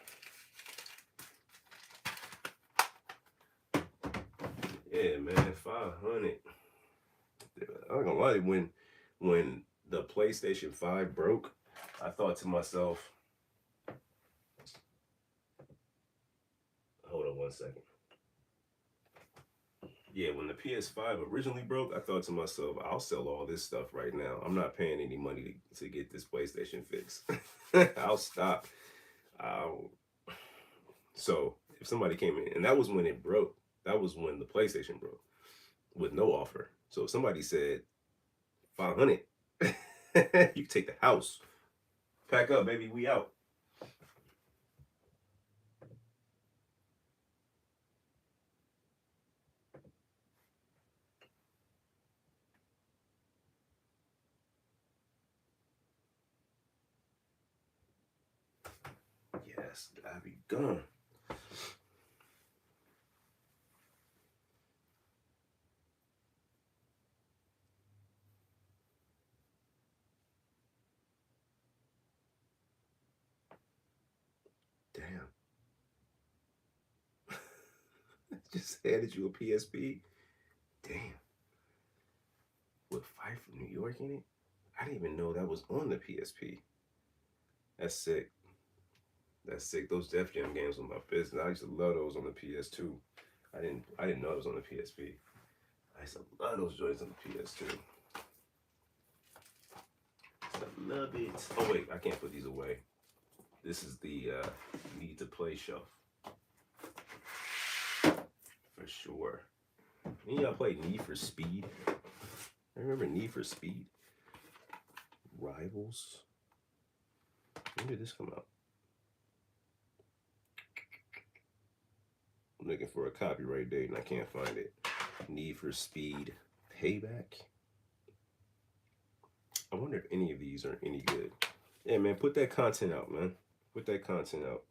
Yeah, man, 500. I'm not gonna lie, when the PlayStation 5 broke, I thought to myself, hold on one second. Yeah, when the PS5 originally broke, I thought to myself, I'll sell all this stuff right now. I'm not paying any money to get this PlayStation fixed. I'll stop. I'll... So if somebody came in, and that was when it broke, that was when the PlayStation broke with no offer. So if somebody said 500, you take the house, pack up, baby, we out. Yes, I be gone. Damn. Just handed you a PSP. Damn. With Fight from New York in it? I didn't even know that was on the PSP. That's sick. That's sick. Those Def Jam games were my business. I used to love those on the PS2. I didn't know it was on the PSP. I used to love those joints on the PS2. I love it. Oh wait, I can't put these away. This is the need to play shelf. For sure. And y'all played Need for Speed. I remember Need for Speed. Rivals. When did this come out? I'm looking for a copyright date and I can't find it. Need for Speed Payback. I wonder if any of these are any good. Yeah, man, put that content out, man. Put that content out.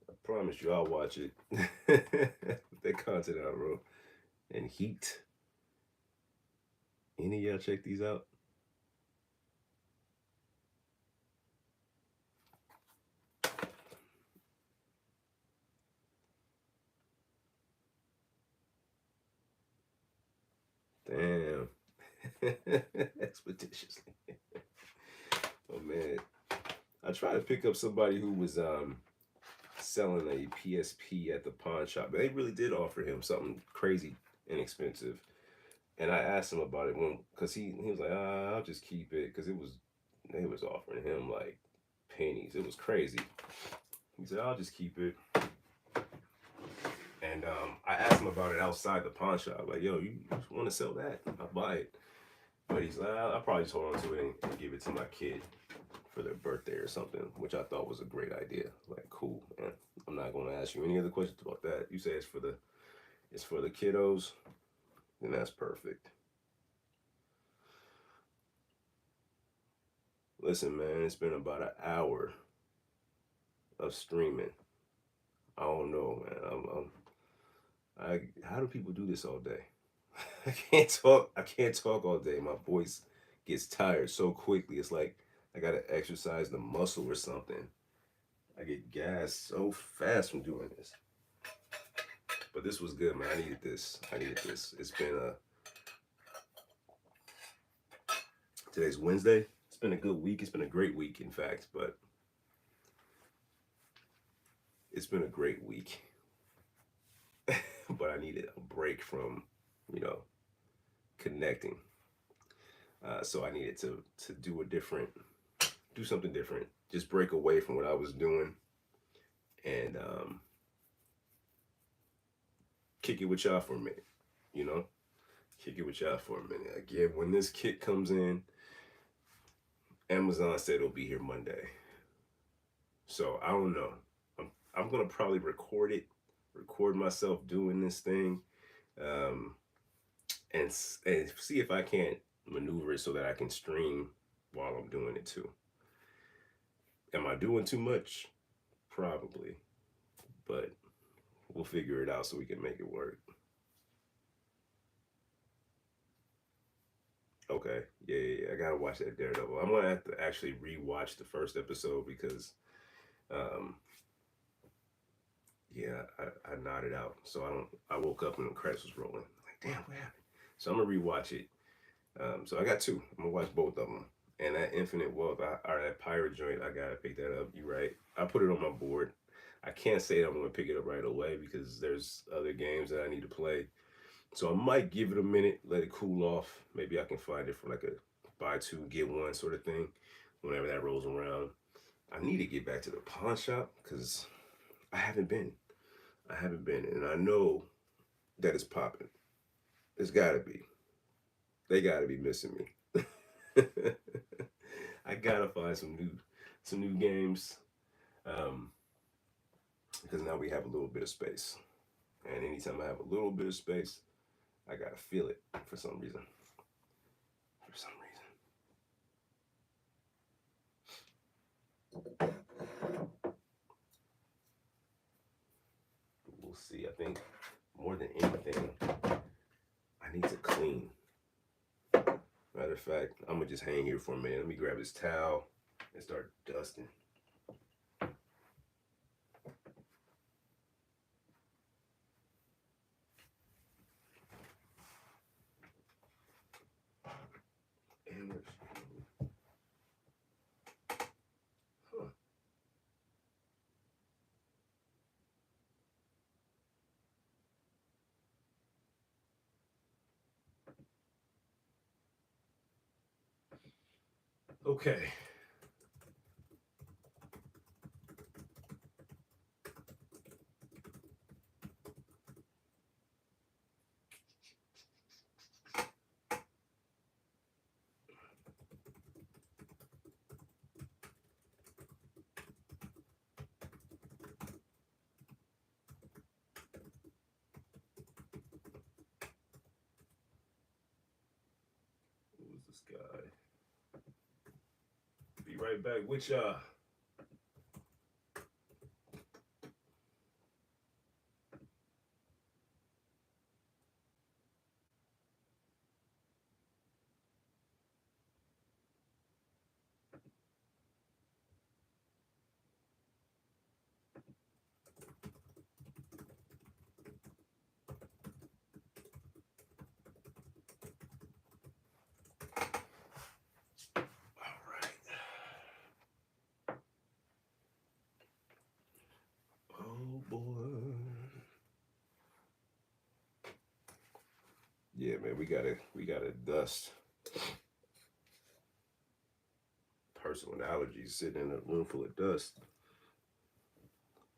I promise you, I'll watch it. Put that content out, bro. And Heat. Any of y'all check these out? Damn. Expeditiously. Oh man. I tried to pick up somebody who was selling a PSP at the pawn shop. They really did offer him something crazy inexpensive. And I asked him about it when, cause he was like, I'll just keep it, cause they was offering him like pennies. It was crazy. He said, I'll just keep it. And I asked him about it outside the pawn shop. Like, yo, you want to sell that? I'll buy it. But he's like, I'll probably just hold on to it and give it to my kid for their birthday or something, which I thought was a great idea. Like, cool, man. I'm not going to ask you any other questions about that. You say it's for the kiddos, then that's perfect. Listen, man, it's been about an hour of streaming. I don't know, man. How do people do this all day? I can't talk. I can't talk all day. My voice gets tired so quickly. It's like I gotta exercise the muscle or something. I get gassed so fast from doing this. But this was good, man. I needed this. I needed this. It's been today's Wednesday. It's been a good week. It's been a great week, in fact. But it's been a great week. But I needed a break from, you know, connecting. So I needed to do something different. Just break away from what I was doing and kick it with y'all for a minute. You know, kick it with y'all for a minute. Again, when this kit comes in, Amazon said it'll be here Monday. So I don't know. I'm gonna probably record myself doing this thing, um, and see if I can't maneuver it so that I can stream while I'm doing it too. Am I doing too much? Probably, but we'll figure it out so we can make it work. Okay, yeah. I gotta watch that Daredevil. I'm gonna have to actually rewatch the first episode because, um, yeah, I nodded out, so I don't. I woke up and the credits was rolling. I'm like, damn, what happened? So I'm gonna rewatch it. So I got two. I'm gonna watch both of them. And that Infinite Wealth, or that Pirate joint, I gotta pick that up. You right? I put it on my board. I can't say I'm gonna pick it up right away because there's other games that I need to play. So I might give it a minute, let it cool off. Maybe I can find it for like a buy two get one sort of thing. Whenever that rolls around, I need to get back to the pawn shop because I haven't been. I haven't been, and I know that it's popping. It's gotta be. They gotta be missing me. I gotta find some new games, um, because now we have a little bit of space, and anytime I have a little bit of space, I gotta feel it for some reason. For some reason, we'll see. I think more than anything, I need to clean. Matter of fact, I'm gonna just hang here for a minute. Let me grab this towel and start dusting. And huh. Okay. Who is this guy? Be right back with y'all. All right. Oh boy. Yeah, man, we gotta dust. Person with allergies sitting in a room full of dust.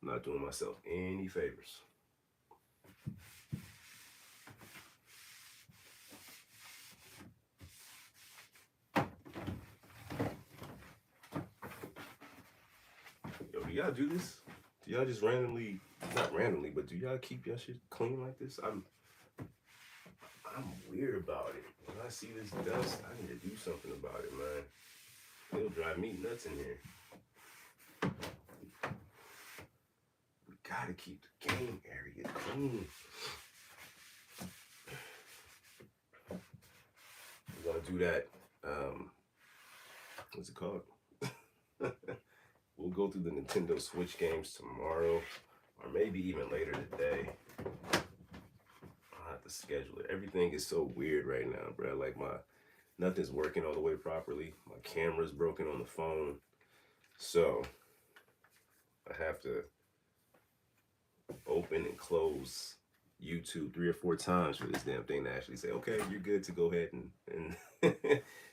I'm not doing myself any favors. Yo, do y'all do this? Do y'all just randomly, not randomly, but do y'all keep your shit clean like this? I'm weird about it. When I see this dust, I need to do something about it, man. It'll drive me nuts in here. We gotta keep the game area clean. We're gonna do that. What's it called? We'll go through the Nintendo Switch games tomorrow, or maybe even later today. I'll have to schedule it. Everything is so weird right now, bro. Like nothing's working all the way properly. My camera's broken on the phone, so I have to open and close YouTube 3 or 4 times for this damn thing to actually say, okay, you're good to go ahead and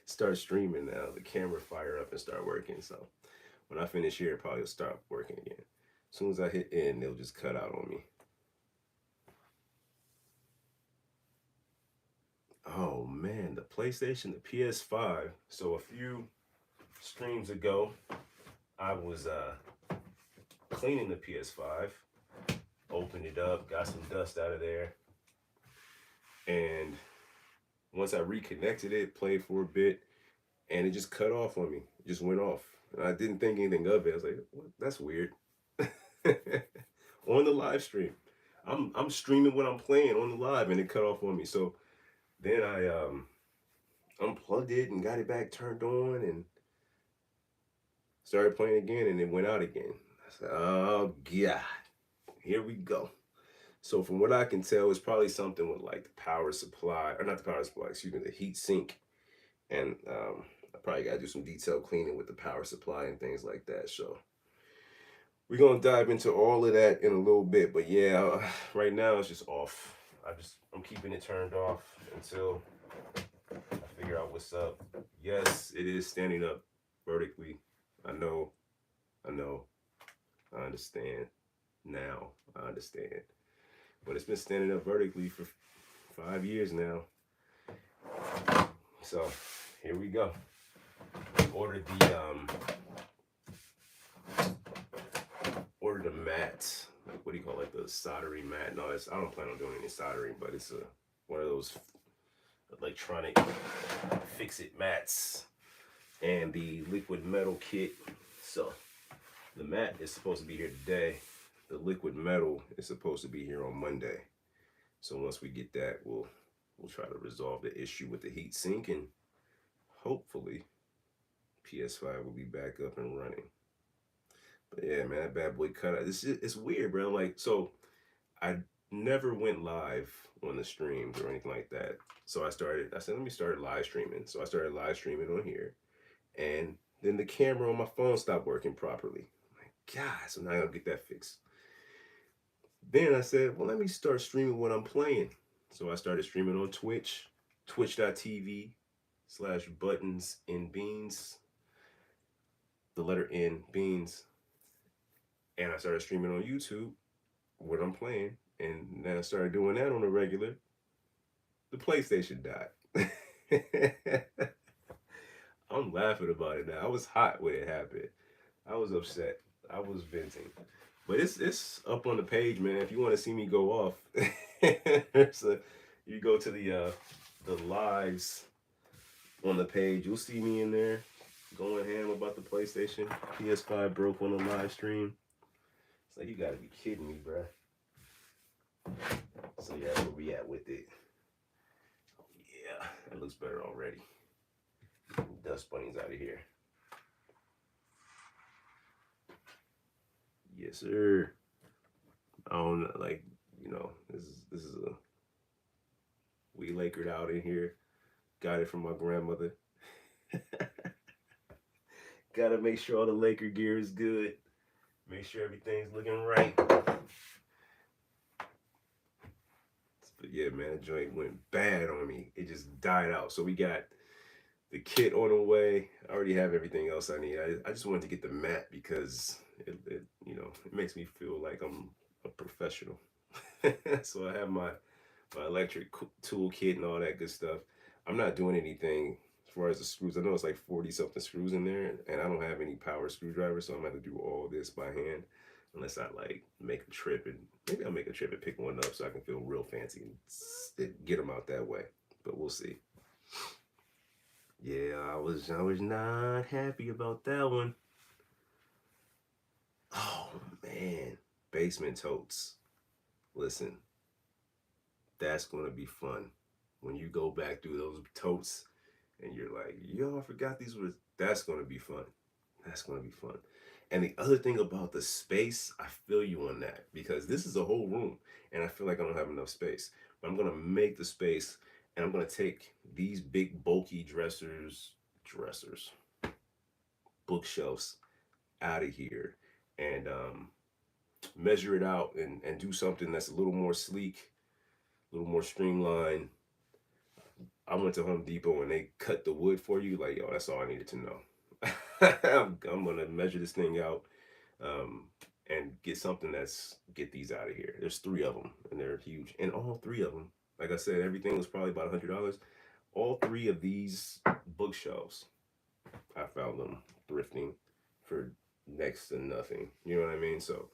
start streaming now. The camera fire up and start working. So when I finish here, it probably will start working again. As soon as I hit end, they'll just cut out on me. Oh man, the PlayStation, the PS5. So a few streams ago, I was cleaning the PS5, opened it up, got some dust out of there, and once I reconnected it, played for a bit, and it just cut off on me. It just went off. And I didn't think anything of it. I was like, what? That's weird. On the live stream. I'm streaming what I'm playing on the live and it cut off on me. So then I unplugged it and got it back turned on and started playing again and it went out again. I said, oh God, here we go. So from what I can tell, it's probably something with like the power supply, or not the power supply, excuse me, the heat sink. And I probably got to do some detailed cleaning with the power supply and things like that. So we're going to dive into all of that in a little bit. But yeah, right now it's just off. I'm keeping it turned off until I figure out what's up. Yes, it is standing up vertically. I know. I understand. Now I understand. But it's been standing up vertically for 5 years now. So here we go. Ordered the mat. Like, what do you call it? The soldering mat. No, I don't plan on doing any soldering, but it's one of those electronic fix-it mats and the liquid metal kit. So the mat is supposed to be here today. The liquid metal is supposed to be here on Monday. So once we get that, we'll try to resolve the issue with the heat sink, and hopefully PS5 will be back up and running. But yeah, man, that bad boy cut out. It's weird, bro. Like, so I never went live on the streams or anything like that. So I said, let me start live streaming. So I started live streaming on here. And then the camera on my phone stopped working properly. My God, so now I gotta get that fixed. Then I said, well, let me start streaming what I'm playing. So I started streaming on Twitch, twitch.tv/buttonsandbeans, the letter N, beans. And I started streaming on YouTube what I'm playing. And then I started doing that on the regular. The PlayStation died. I'm laughing about it now. I was hot when it happened. I was upset. I was venting. But it's up on the page, man. If you want to see me go off, you go to the lives on the page. You'll see me in there. going ham about the PlayStation. PS5 broke on the live stream. It's like, you gotta be kidding me, bruh. So yeah, that's where we at with it. Yeah, that looks better already. Dust bunnies out of here. Yes, sir. I don't know, like, this is a we Lakered out in here. Got it from my grandmother. Gotta make sure all the Laker gear is good. Make sure everything's looking right. But yeah, man, that joint went bad on me. It just died out. So we got the kit on the way. I already have everything else I need. I just wanted to get the mat because it makes me feel like I'm a professional. So I have my electric tool kit and all that good stuff. I'm not doing anything as far as the screws. I know it's like 40 something screws in there, and I don't have any power screwdrivers, so I'm gonna have to do all this by hand unless I like make a trip, and maybe I'll make a trip and pick one up so I can feel real fancy and get them out that way. But we'll see. Yeah, I was not happy about that one. Oh man, basement totes. Listen, that's gonna be fun when you go back through those totes and you're like, yo, I forgot these were. That's gonna be fun. That's gonna be fun. And the other thing about the space, I feel you on that because this is a whole room, and I feel like I don't have enough space. But I'm gonna make the space, and I'm gonna take these big bulky dressers, bookshelves out of here, and measure it out and do something that's a little more sleek, a little more streamlined. I went to Home Depot and they cut the wood for you. Like, yo, that's all I needed to know. I'm gonna measure this thing out, um, and get these out of here. There's three of them and they're huge, and all three of them, like I said, everything was probably about $100. All three of these bookshelves, I found them thrifting for next to nothing. You know what I mean? So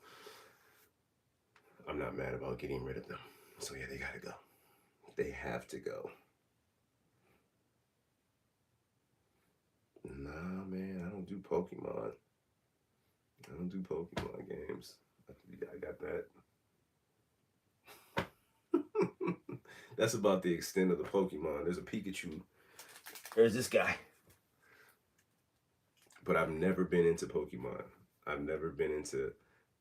I'm not mad about getting rid of them. So yeah, they gotta go. They have to go. Nah, man, I don't do Pokemon. I don't do Pokemon games. I got that. That's about the extent of the Pokemon. There's a Pikachu. There's this guy. But I've never been into Pokemon. I've never been into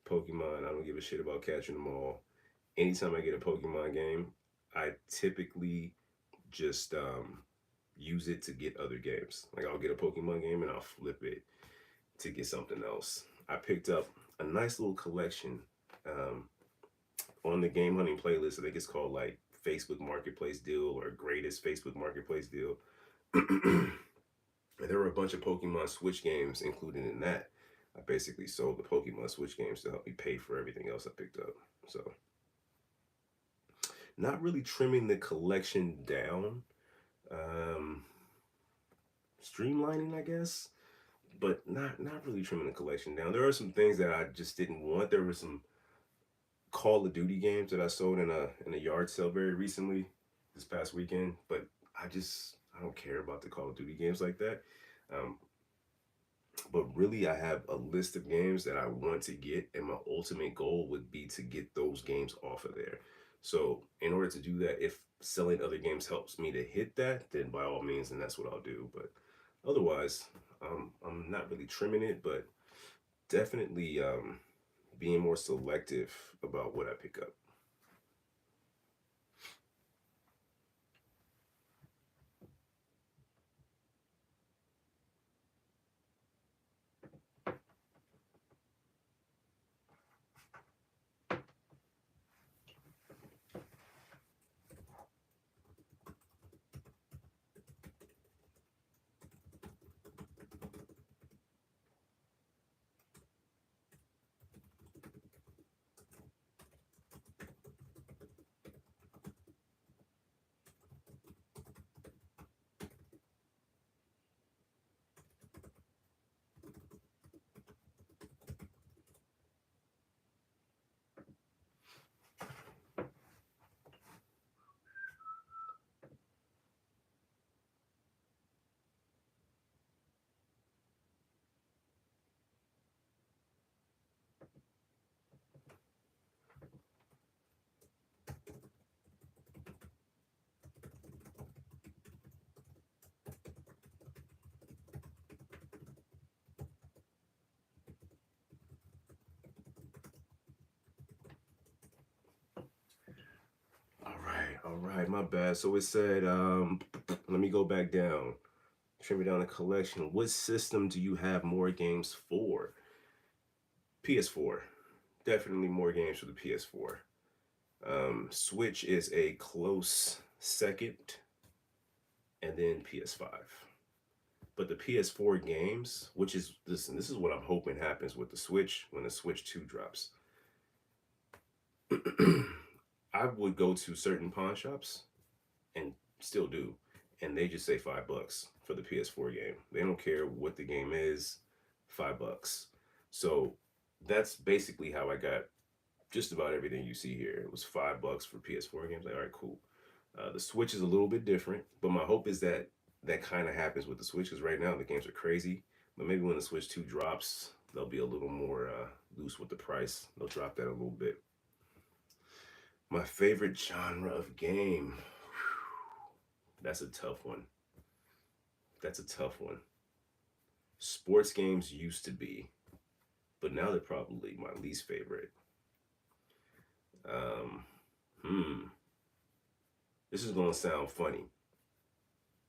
Pokemon. I don't give a shit about catching them all. Anytime I get a Pokemon game, I typically just use it to get other games. Like I'll get a Pokemon game and I'll flip it to get something else. I picked up a nice little collection on the game hunting playlist. I think it's called like Facebook Marketplace deal or greatest Facebook Marketplace deal. And there were a bunch of Pokemon Switch games included in that. I basically sold the Pokemon Switch games to help me pay for everything else I picked up. So, not really trimming the collection down. Um, Streamlining, I guess, but not really trimming the collection down. There are some things that I just didn't want. There were some Call of Duty games that I sold in a yard sale very recently, this past weekend. But I don't care about the Call of Duty games like that. Um, but really, I have a list of games that I want to get, and my ultimate goal would be to get those games off of there. So, in order to do that, if selling other games helps me to hit that, then by all means, and that's what I'll do. But otherwise, I'm not really trimming it, but definitely being more selective about what I pick up. All right, my bad. So it said, let me go back down. Trim it down the collection. What system do you have more games for? PS4. Definitely more games for the PS4. Switch is a close second, and then PS5. But the PS4 games, which is this, and this is what I'm hoping happens with the Switch when the Switch 2 drops. I would go to certain pawn shops and still do, and they just say $5 for the PS4 game. They don't care what the game is, $5. So that's basically how I got just about everything you see here. It was $5 for PS4 games. Like, all right, cool. The Switch is a little bit different, but my hope is that that kind of happens with the Switch because right now the games are crazy. But maybe when the Switch 2 drops, they'll be a little more loose with the price. They'll drop that a little bit. My favorite genre of game. That's a tough one. That's a tough one. Sports games used to be, but now they're probably my least favorite. Um, hmm. This is gonna sound funny.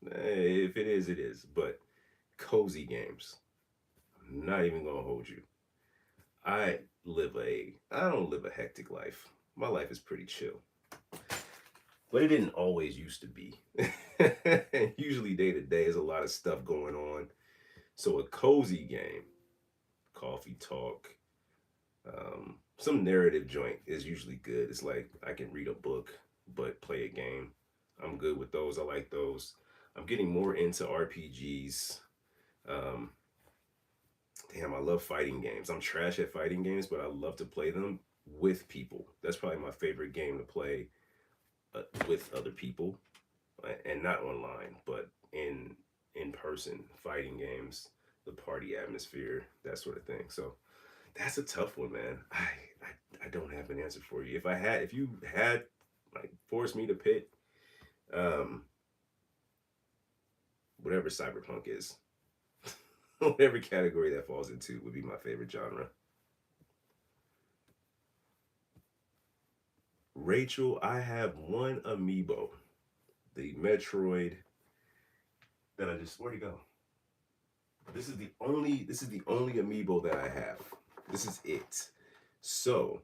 If it is, it is. But cozy games. I'm not even gonna hold you. I don't live a hectic life. My life is pretty chill. But it didn't always used to be. Usually day to day is a lot of stuff going on. So a cozy game, coffee talk, some narrative joint is usually good. It's like I can read a book but play a game. I'm good with those. I like those. I'm getting more into RPGs. Um, Damn, I love fighting games. I'm trash at fighting games, but I love to play them with people. That's probably my favorite game to play with other people, and not online, but in person. Fighting games, the party atmosphere, that sort of thing. So that's a tough one, man. I don't have an answer for you. If you had like forced me to pick, um, whatever cyberpunk is, whatever category that falls into would be my favorite genre. Rachel, I have one amiibo, the Metroid that I just where'd he go? This is the only amiibo that I have. This is it. So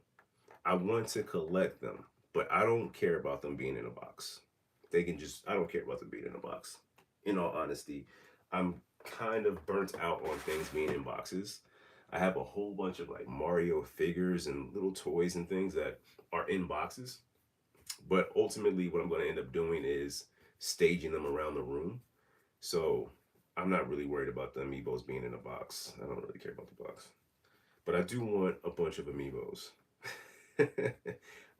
I want to collect them, but I don't care about them being in a box. I don't care about them being in a box. In all honesty, I'm kind of burnt out on things being in boxes. I have a whole bunch of like Mario figures and little toys and things that are in boxes, but ultimately what I'm going to end up doing is staging them around the room. So I'm not really worried about the amiibos being in a box. I don't really care about the box. But I do want a bunch of amiibos.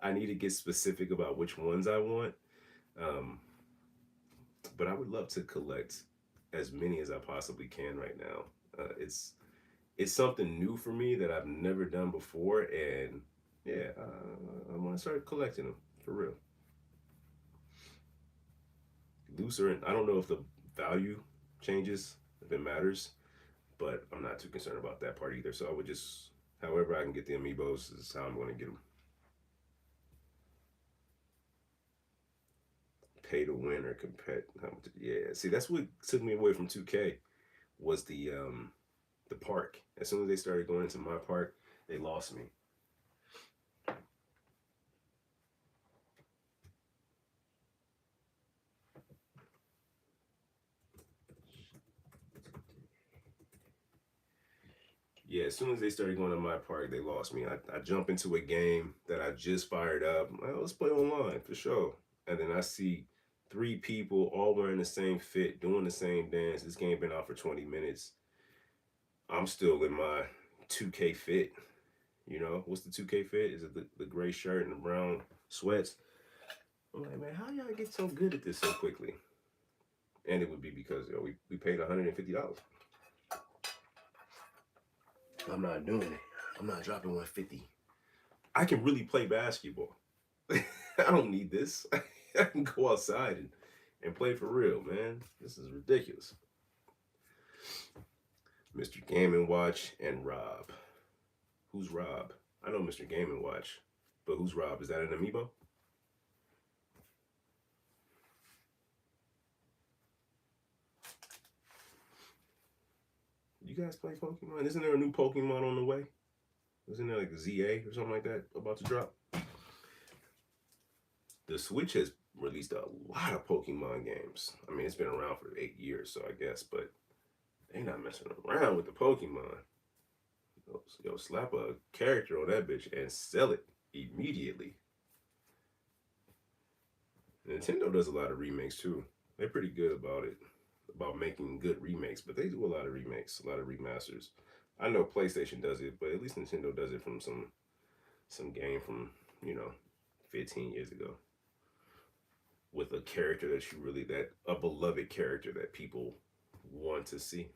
I need to get specific about which ones I want. Um, but I would love to collect as many as I possibly can right now. It's something new for me that I've never done before, and yeah, I want to start collecting them for real. Looser, and I don't know if the value changes, if it matters, but I'm not too concerned about that part either. So I would just, however I can get the amiibos, is how I'm going to get them. Pay to win or compete. Yeah, see, that's what took me away from 2K was the park. As soon as they started going into my park, they lost me. Yeah, as soon as they started going to my park, they lost me. I jump into a game that I just fired up. Well, let's play online for sure. And then I see three people all wearing the same fit, doing the same dance. This game been out for 20 minutes. I'm still in my 2K fit. You know, what's the 2K fit? Is it the gray shirt and the brown sweats? I'm like, man, how y'all get so good at this so quickly? And it would be because we paid $150. I'm not doing it. I'm not dropping 150. I can really play basketball. I don't need this. I can go outside and play for real, man. This is ridiculous. Mr. Game and Watch and Rob. Who's Rob? I know Mr. Game and Watch, but who's Rob? Is that an amiibo? You guys play Pokemon? Isn't there a new Pokemon on the way? Isn't there like ZA or something like that about to drop? The Switch has released a lot of Pokemon games. I mean, it's been around for 8 years, so I guess, but they not messing around with the Pokemon. Yo, slap a character on that bitch and sell it immediately. Nintendo does a lot of remakes too. They're pretty good about it, about making good remakes, but they do a lot of remakes, a lot of remasters. I know PlayStation does it, but at least Nintendo does it from some game from, you know, 15 years ago with a character that you really that a beloved character that people want to see.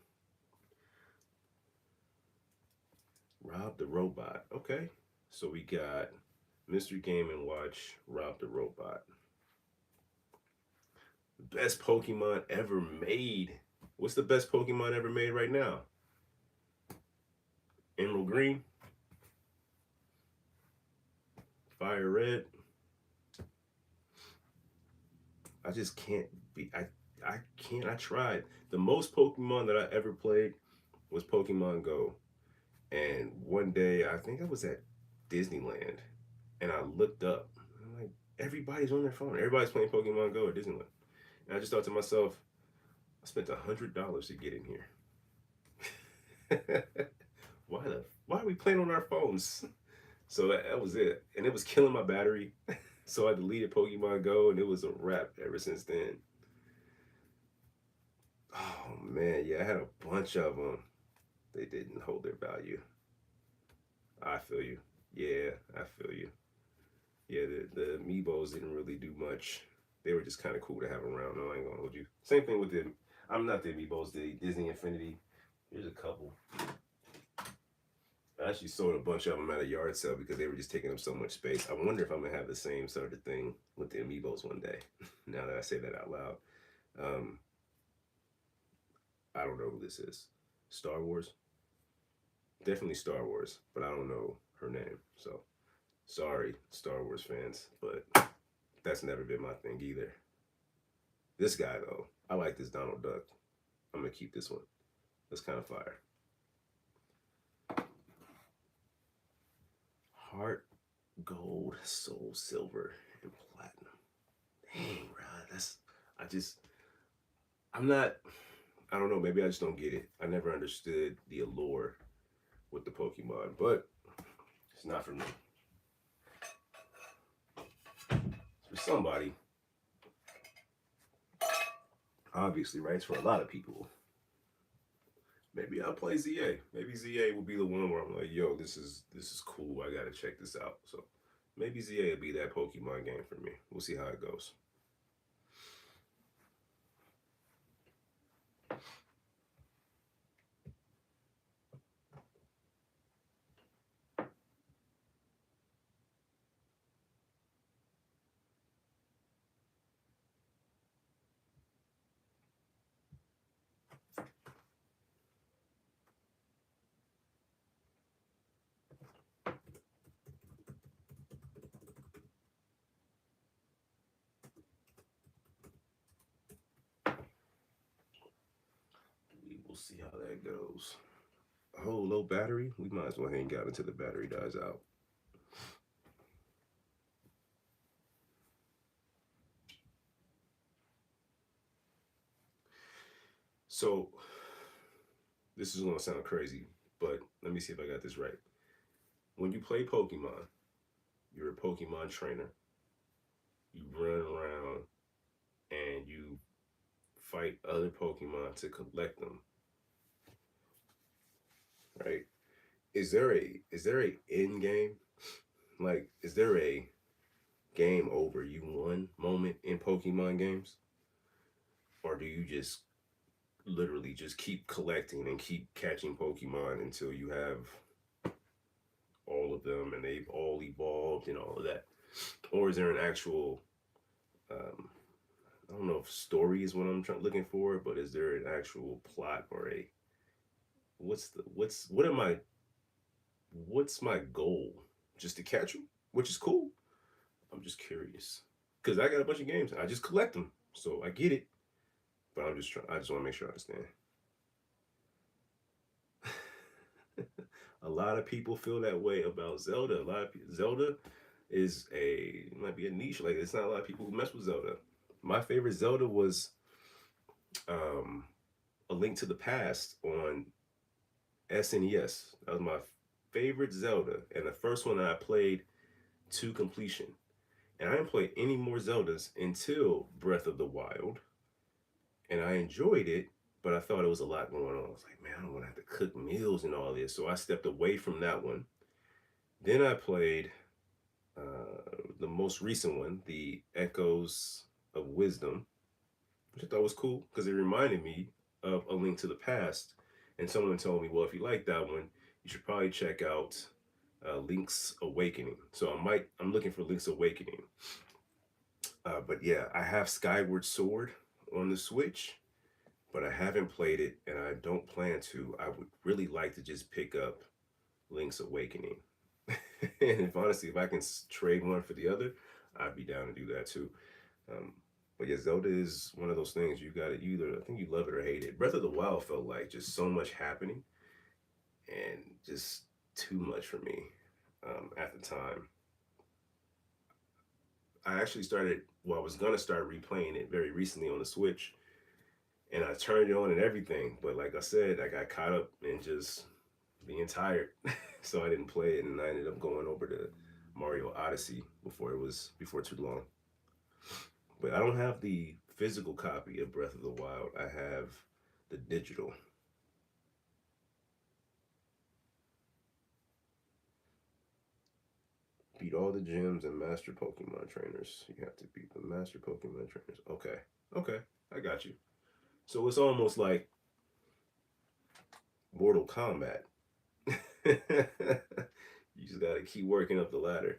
Rob the Robot. Okay. So we got Mystery Game and Watch, Rob the Robot. Best Pokemon ever made. What's the best Pokemon ever made right now? Emerald Green, Fire Red. I just can't be. I can't. I tried. The most Pokemon that I ever played was Pokemon Go. And one day, I think I was at Disneyland, and I looked up. I'm like, everybody's on their phone. Everybody's playing Pokemon Go at Disneyland. And I just thought to myself, I spent $100 to get in here. Why are we playing on our phones? So that was it, and it was killing my battery. So I deleted Pokemon Go, and it was a wrap ever since then. Oh man, yeah, I had a bunch of them. They didn't hold their value. I feel you. Yeah, I feel you. Yeah, the amiibos didn't really do much. They were just kind of cool to have around. No, I ain't gonna hold you. Same thing with the. I'm not the amiibos. The Disney Infinity. Here's a couple. I actually sold a bunch of them at a yard sale because they were just taking up so much space. I wonder if I'm gonna have the same sort of thing with the amiibos one day. Now that I say that out loud, um, I don't know who this is. Star Wars, definitely Star Wars, but I don't know her name. So sorry, Star Wars fans, but that's never been my thing either. This guy though, I like this Donald Duck. I'm gonna keep this one. That's kind of fire. Heart, gold, soul, silver, and platinum. Dang, bro, that's I just I'm not. I don't know. Maybe I just don't get it. I never understood the allure with the Pokemon, but it's not for me. It's for somebody, obviously, right? It's for a lot of people. Maybe I'll play ZA. Maybe ZA will be the one where I'm like, yo, this is cool. I gotta check this out. So maybe ZA will be that Pokemon game for me. We'll see how it goes. We will see how that goes. Oh, low battery. We might as well hang out until the battery dies out. So this is gonna sound crazy, but let me see if I got this right. When you play Pokemon, you're a Pokemon trainer. You run around and you fight other Pokemon to collect them, right? Is there a end game? Like, is there a game over you won moment in Pokemon games, or do you just literally just keep collecting and keep catching Pokemon until you have all of them and they've all evolved and all of that, or is there an actual um, I don't know if story is what I'm looking for, but is there an actual plot or a what's my goal? Just to catch them, which is cool. I'm just curious because I got a bunch of games. I just collect them, so I get it. But I'm just trying. I just want to make sure I understand. A lot of people feel that way about Zelda. Zelda is might be a niche. Like it's not a lot of people who mess with Zelda. My favorite Zelda was um, A Link to the Past on SNES. That was my favorite Zelda, and the first one that I played to completion. And I didn't play any more Zeldas until Breath of the Wild, and I enjoyed it. But I thought it was a lot going on. I was like, man, I don't want to have to cook meals and all this, so I stepped away from that one. Then I played the most recent one, the Echoes of Wisdom, which I thought was cool because it reminded me of A Link to the Past. And someone told me, well, if you like that one, you should probably check out Link's Awakening. So I'm looking for Link's Awakening. But yeah, I have Skyward Sword on the Switch, but I haven't played it, and I don't plan to. I would really like to just pick up Link's Awakening. And if honestly, if I can trade one for the other, I'd be down to do that too. Um, but yeah, Zelda is one of those things you got to either, I think you love it or hate it. Breath of the Wild felt like just so much happening and just too much for me at the time. I actually I was going to start replaying it very recently on the Switch, and I turned it on and everything. But like I said, I got caught up in just being tired. So I didn't play it, and I ended up going over to Mario Odyssey before too long. But I don't have the physical copy of Breath of the Wild. I have the digital. Beat all the gyms and master Pokemon trainers. You have to beat the master Pokemon trainers. Okay. Okay. I got you. So it's almost like Mortal Kombat. You just gotta keep working up the ladder.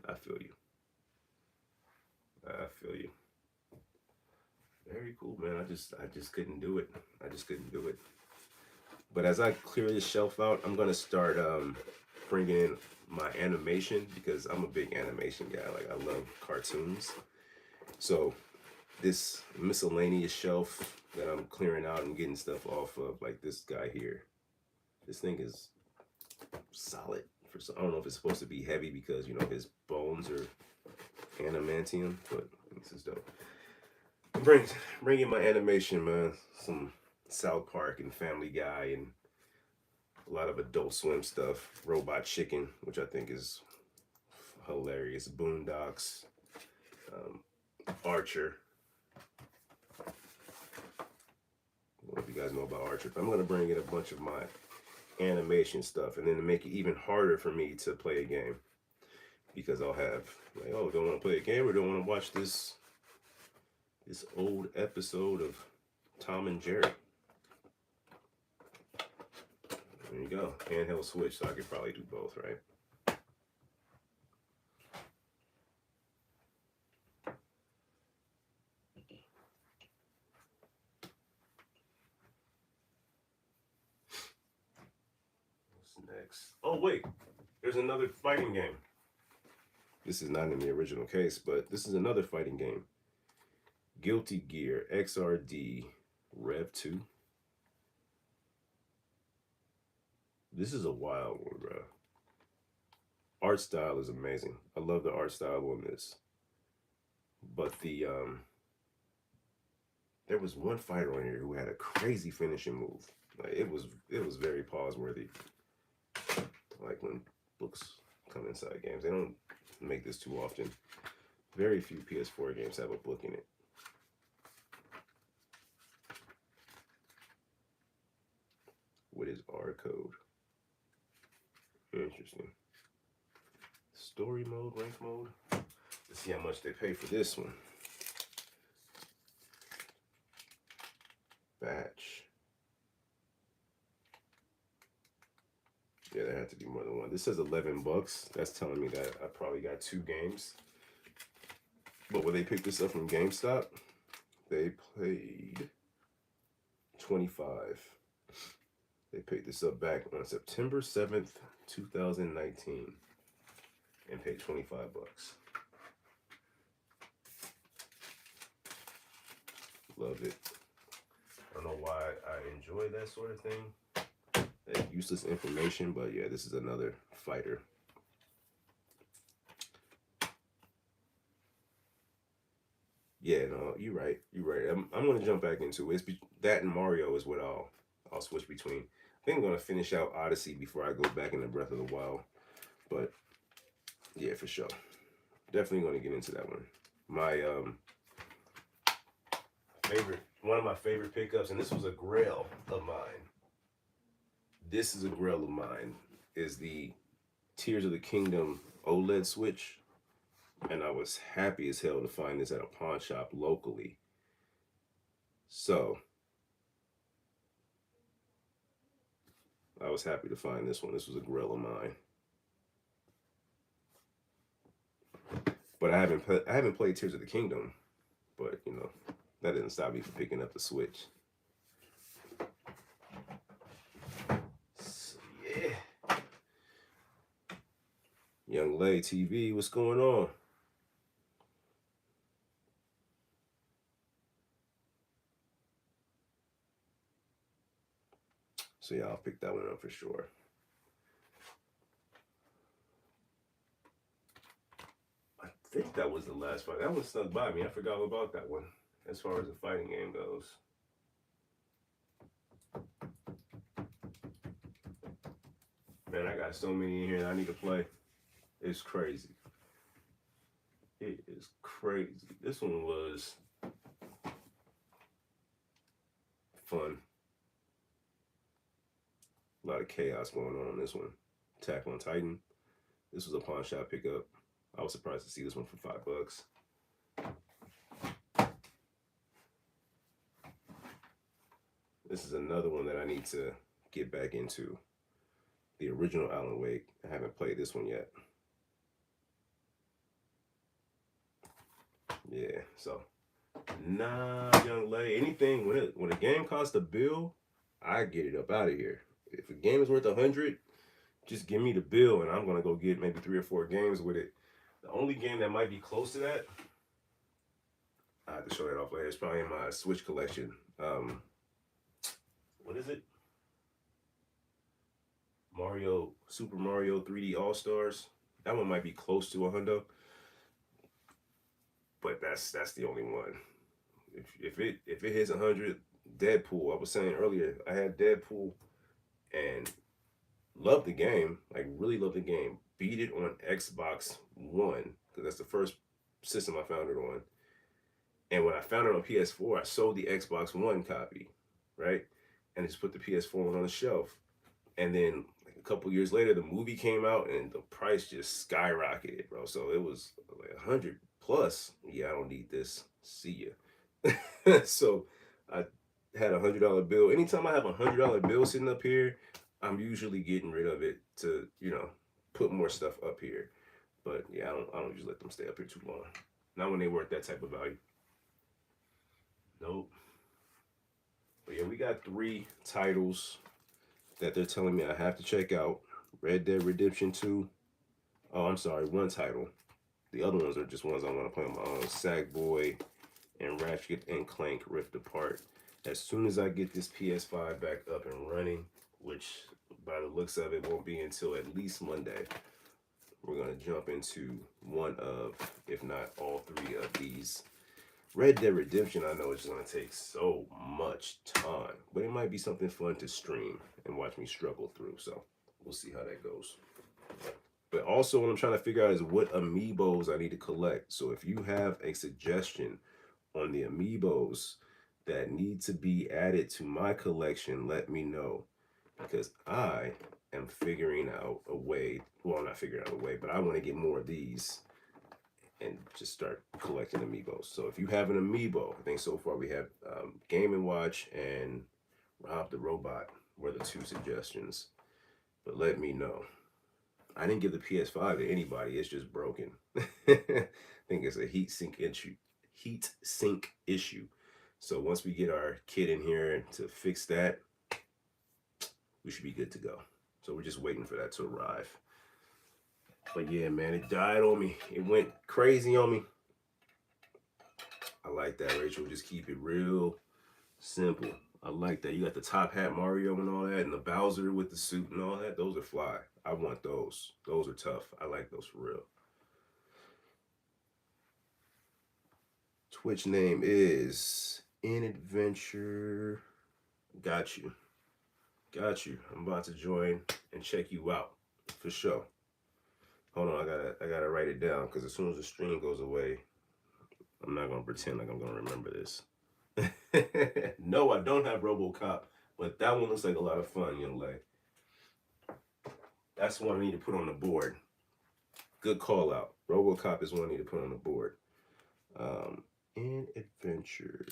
I feel you. I feel you. Very cool, man. I just couldn't do it. I just couldn't do it. But as I clear this shelf out, I'm gonna start bringing in my animation because I'm a big animation guy. Like I love cartoons. So this miscellaneous shelf that I'm clearing out and getting stuff off of, like this guy here. This thing is solid. I don't know if it's supposed to be heavy because his bones are adamantium, but this is dope. Bring in my animation, man. Some South Park and Family Guy and a lot of Adult Swim stuff. Robot Chicken, which I think is hilarious. Boondocks, um, Archer. I don't know if you guys know about Archer, but I'm gonna bring in a bunch of my animation stuff, and then to make it even harder for me to play a game because I'll have like, oh, don't want to play a game or don't want to watch this old episode of Tom and Jerry. There you go. Handheld Switch, so I could probably do both, right? What's next? Oh, wait. There's another fighting game. This is not in the original case, but this is another fighting game. Guilty Gear XRD Rev 2. This is a wild one, bro. Art style is amazing. I love the art style on this. But there was one fighter on here who had a crazy finishing move. Like it was very pause worthy. Like when books come inside games, they don't make this too often. Very few PS4 games have a book in it. What is R code? Interesting. Story mode, rank mode. Let's see how much they pay for this one. Batch. Yeah, there had to be more than one. This says $11. That's telling me that I probably got 2 games. But when they picked this up from GameStop, they paid $25. They picked this up back on September 7th, 2019, and paid $25. Love it. I don't know why I enjoy that sort of thing, Useless information, but yeah, this is another fighter. Yeah, no, you're right. You're right. I'm gonna jump back into it. That and Mario is what I'll switch between. I think I'm gonna finish out Odyssey before I go back into Breath of the Wild. But yeah, for sure, definitely gonna get into that one. My one of my favorite pickups, and this was a grail of mine. This is a grail of mine. Is the Tears of the Kingdom OLED Switch, and I was happy as hell to find this at a pawn shop locally. So I was happy to find this one. This was a grill of mine. But I haven't played Tears of the Kingdom, but you know, that didn't stop me from picking up the Switch. So, yeah. Young Lay TV, what's going on? So yeah, I'll pick that one up for sure. I think that was the last fight. That one snuck by me. I forgot about that one. As far as the fighting game goes. Man, I got so many in here that I need to play. It's crazy. It is crazy. This one was fun. A lot of chaos going on this one. Attack on Titan. This was a pawn shop pickup. I was surprised to see this one for $5. This is another one that I need to get back into. The original Alan Wake. I haven't played this one yet. Yeah, so nah, Young Lay. Anything when a game costs a bill, I get it up out of here. If a game is worth 100, just give me the bill and I'm gonna go get maybe 3 or 4 games with it. The only game that might be close to that, I have to show that off later. It's probably in my Switch collection. What is it? Super Mario 3D All Stars. That one might be close to a hundo, but that's the only one. If it hits 100, Deadpool. I was saying earlier, I had Deadpool and loved the game. Like really loved the game. Beat it on Xbox One because that's the first system I found it on. And when I found it on PS4, I sold the Xbox One copy, right? And just put the PS4 one on the shelf. And then like a couple years later, the movie came out and the price just skyrocketed, bro. So it was like 100 plus. Yeah, I don't need this. See ya. So I had $100 bill. Anytime I have $100 bill sitting up here, I'm usually getting rid of it to put more stuff up here. But yeah, I don't usually let them stay up here too long. Not when they worth that type of value. Nope. But yeah, we got 3 titles that they're telling me I have to check out. Red Dead Redemption 2. Oh, I'm sorry, 1 title. The other ones are just ones I want to play on my own. Sackboy and Ratchet and Clank Rift Apart. As soon as I get this PS5 back up and running, which by the looks of it won't be until at least Monday, we're going to jump into one of, if not all 3 of these. Red Dead Redemption, I know it's going to take so much time, but it might be something fun to stream and watch me struggle through. So we'll see how that goes. But also what I'm trying to figure out is what amiibos I need to collect. So if you have a suggestion on the amiibos that need to be added to my collection, let me know. Because I am figuring out a way, well, I'm not figuring out a way, but I want to get more of these and just start collecting amiibos. So if you have an amiibo, I think so far we have Game & Watch and Rob the Robot were the 2 suggestions. But let me know. I didn't give the PS5 to anybody. It's just broken. I think it's a heat sink issue. So once we get our kit in here to fix that, we should be good to go. So we're just waiting for that to arrive. But yeah, man, it died on me. It went crazy on me. I like that, Rachel. Just keep it real simple. I like that. You got the top hat Mario and all that, and the Bowser with the suit and all that. Those are fly. I want those. Those are tough. I like those for real. Twitch name is In Adventure. Got you. Got you. I'm about to join and check you out for sure. Hold on, I gotta write it down because as soon as the stream goes away, I'm not gonna pretend like I'm gonna remember this. No, I don't have RoboCop, but that one looks like a lot of fun, young lady. That's one I need to put on the board. Good call out. RoboCop is one I need to put on the board. In Adventure.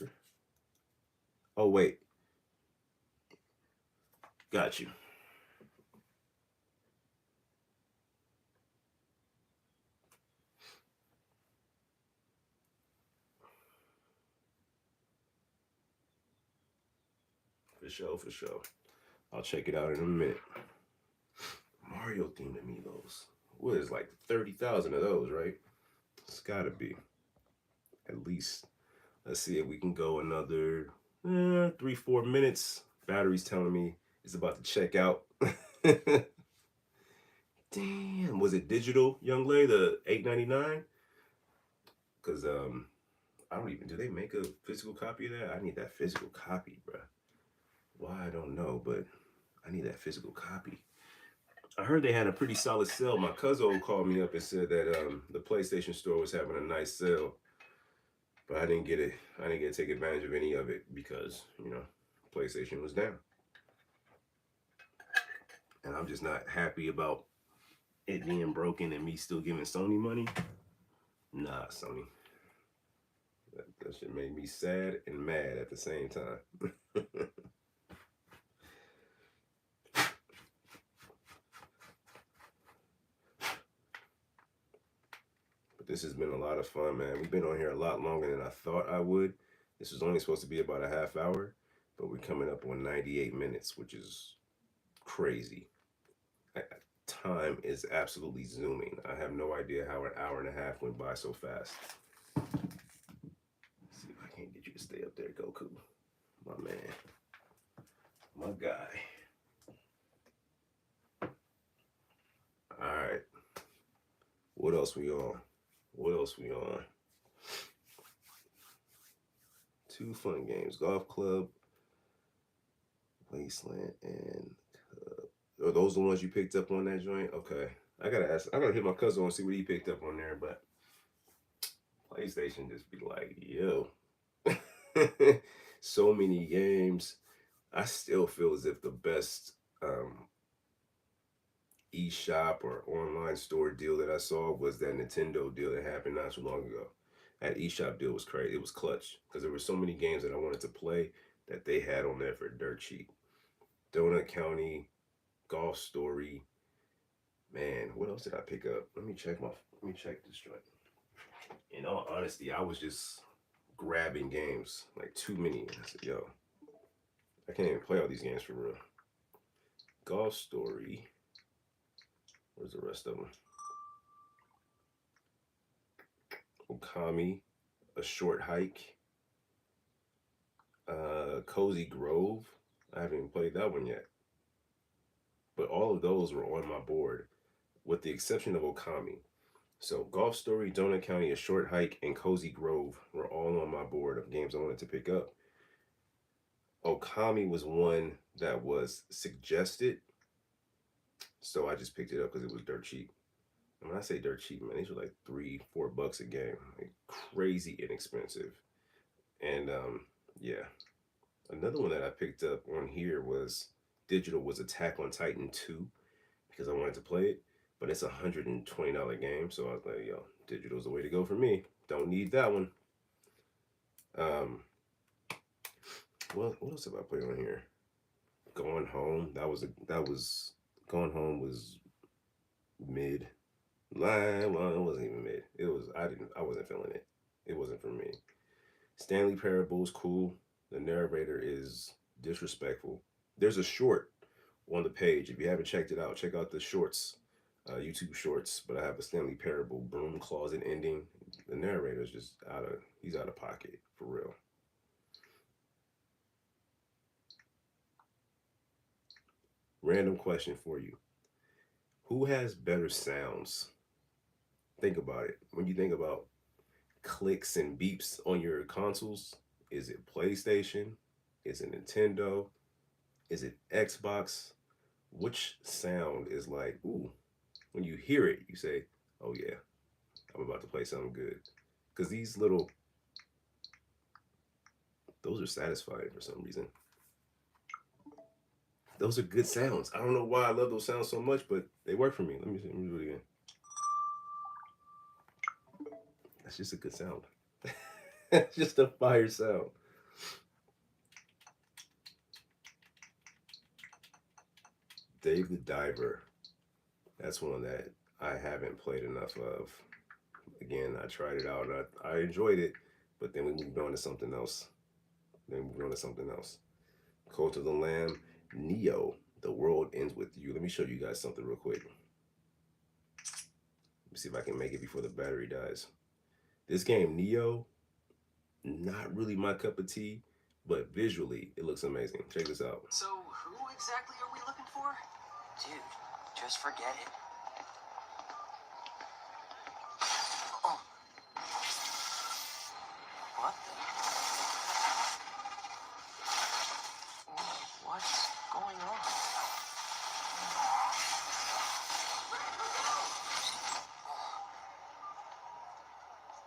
Oh wait, got you. For sure, for sure. I'll check it out in a minute. Mario themed amigos. What is like 30,000 of those, right? It's gotta be. At least. Let's see if we can go another 3-4 minutes. Battery's telling me it's about to check out. Damn, was it digital, young lady? The $8.99? Because I don't even. Do they make a physical copy of that? I need that physical copy, bruh. Why I don't know, but I need that physical copy. I heard they had a pretty solid sale. My cousin called me up and said that the PlayStation Store was having a nice sale, but I didn't get it. I didn't get to take advantage of any of it because PlayStation was down, and I'm just not happy about it being broken and me still giving Sony money. Nah, Sony. That shit made me sad and mad at the same time. But this has been a lot of fun, man. We've been on here a lot longer than I thought I would. This was only supposed to be about a half hour, but we're coming up on 98 minutes, which is crazy. Time is absolutely zooming. I have no idea how an hour and a half went by so fast. Let's see if I can't get you to stay up there, Goku. My man. My guy. Alright. What else we on? What else we on? 2 fun games. Golf Club, Wasteland, and are those the ones you picked up on that joint? Okay. I gotta hit my cousin and see what he picked up on there, but PlayStation just be like, yo. So many games. I still feel as if the best eShop or online store deal that I saw was that Nintendo deal that happened not too long ago. That eShop deal was crazy. It was clutch because there were so many games that I wanted to play that they had on there for dirt cheap. Donut County, Golf Story. Man, what else did I pick up? Let me check this joint. In all honesty, I was just grabbing games, like too many. I said, yo, I can't even play all these games for real. Golf Story. Where's the rest of them? Okami, A Short Hike, Cozy Grove. I haven't even played that one yet. But all of those were on my board, with the exception of Okami. So Golf Story, Donut County, A Short Hike, and Cozy Grove were all on my board of games I wanted to pick up. Okami was one that was suggested, so I just picked it up because it was dirt cheap. And when I say dirt cheap, man, these were like $3-4 a game, like crazy inexpensive. And yeah, another one that I picked up on here was digital was Attack on Titan 2 because I wanted to play it, but it's $120 game, so I was like, yo, digital's the way to go for me. Don't need that one. What else have I played on here? Going Home. That was Going Home was mid. Well, it wasn't even mid. It was I wasn't feeling it. It wasn't for me. Stanley Parable is cool. The narrator is disrespectful. There's a short on the page. If you haven't checked it out, check out the shorts, YouTube shorts. But I have a Stanley Parable broom closet ending. The narrator is just he's out of pocket for real. Random question for you. Who has better sounds? Think about it. When you think about clicks and beeps on your consoles, is it PlayStation? Is it Nintendo? Is it Xbox? Which sound is like, ooh, when you hear it, you say, oh yeah, I'm about to play something good. Because these little, those are satisfying for some reason. Those are good sounds. I don't know why I love those sounds so much, but they work for me. Let me see. Let me do it again. That's just a good sound. It's just a fire sound. Dave the Diver. That's one that I haven't played enough of. Again, I tried it out and I enjoyed it, but then we moved on to something else. Cult of the Lamb, Neo, The World Ends With You. Let me show you guys something real quick. Let me see if I can make it before the battery dies. This game, Neo, not really my cup of tea, but visually, it looks amazing. Check this out. So, who exactly are we looking for? Dude, just forget it. Oh. What the? What's going on?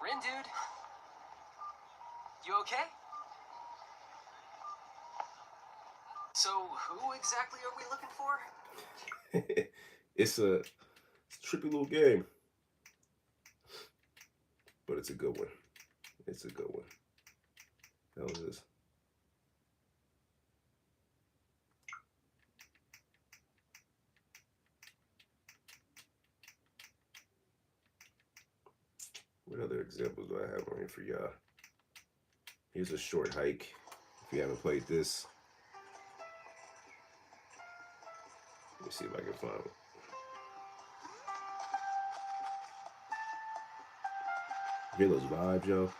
Rin, dude. You okay? So, who exactly are we looking for? It's a trippy little game, but it's a good one. It's a good one. How is this? What other examples do I have on here for y'all? Here's a short hike. If you haven't played this, let me see if I can find it. Hear those vibes, yo?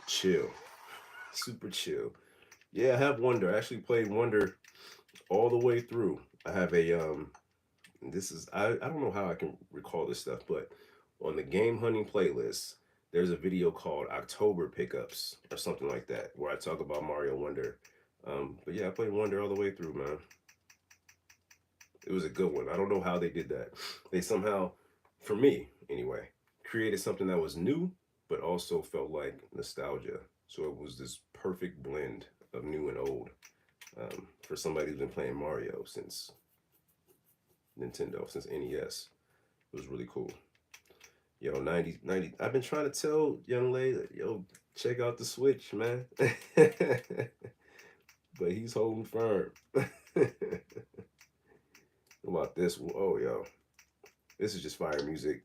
Chill. Super chill. Yeah, I have Wonder. I actually played Wonder all the way through. I have a this is I don't know how I can recall this stuff, but on the game hunting playlist, there's a video called October Pickups or something like that, where I talk about Mario Wonder. But yeah, I played Wonder all the way through, man. It was a good one. I don't know how they did that. They somehow, for me anyway, created something that was new, but also felt like nostalgia. So it was this perfect blend of new and old for somebody who's been playing Mario since Nintendo, since NES. It was really cool. Yo, 90. I've been trying to tell young lady, yo, check out the Switch, man. But he's holding firm. What about this? Oh, yo. This is just fire music.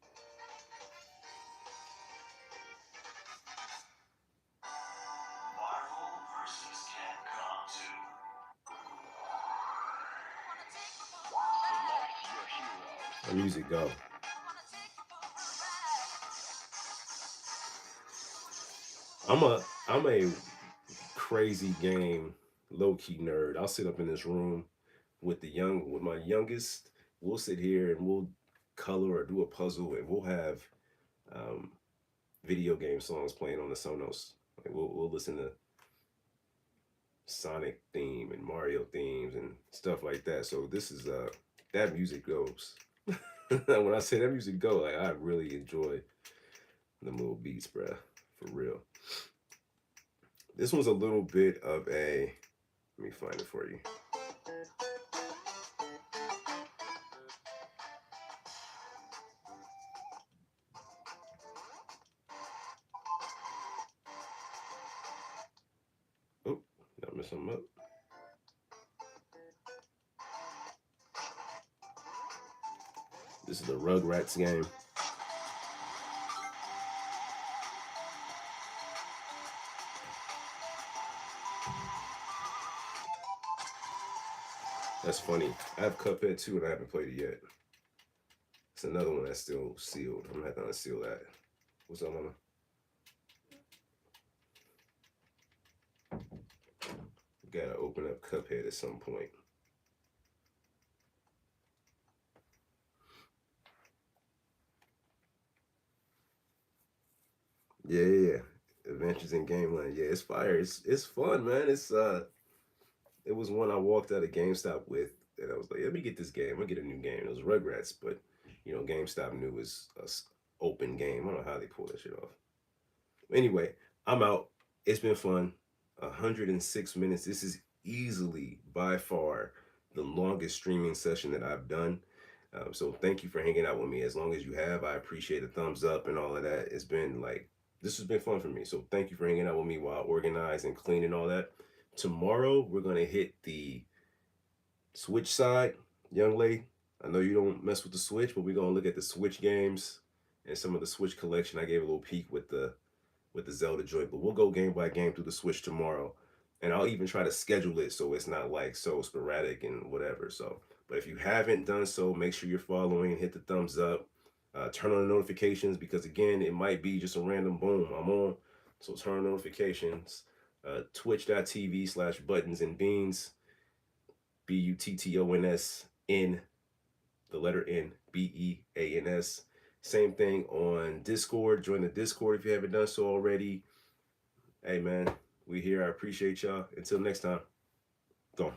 Marvel vs. Capcom 2. The music go. I'm a crazy game low key nerd. I'll sit up in this room with my youngest. We'll sit here and we'll color or do a puzzle, and we'll have um, video game songs playing on the Sonos. Like we'll listen to Sonic theme and Mario themes and stuff like that. So this is that music goes. When I say that music go, like I really enjoy the little beats, bruh, for real. This one's a little bit of a. Let me find it for you. Oh, did I mess something up? This is the Rugrats game. That's funny. I have Cuphead too, and I haven't played it yet. It's another one that's still sealed. I'm gonna have to unseal that. What's up, mama? Gotta open up Cuphead at some point. Yeah. Adventures in Gameland. Yeah, it's fire. It's fun, man. It was one I walked out of GameStop with, and I was like, let me get this game. I'm gonna get a new game. It was Rugrats, but GameStop knew it was a open game. I don't know how they pulled that shit off. Anyway, I'm out. It's been fun. 106 minutes. This is easily by far the longest streaming session that I've done. So thank you for hanging out with me as long as you have. I appreciate a thumbs up and all of that. This has been fun for me. So thank you for hanging out with me while I organize and clean and all that. Tomorrow we're gonna hit the Switch side, young lady. I know you don't mess with the Switch, but we're gonna look at the Switch games and some of the Switch collection. I gave a little peek with the Zelda joint, but we'll go game by game through the Switch tomorrow. And I'll even try to schedule it so it's not like so sporadic and whatever. So, but if you haven't done so, make sure you're following, hit the thumbs up, turn on the notifications, because again, it might be just a random boom. I'm on. So turn on notifications. Twitch.tv/buttons and beans, BUTTONS in the letter N, BEANS. Same thing on Discord. Join the Discord if you haven't done so already. Hey, man, we here. I appreciate y'all. Until next time, go.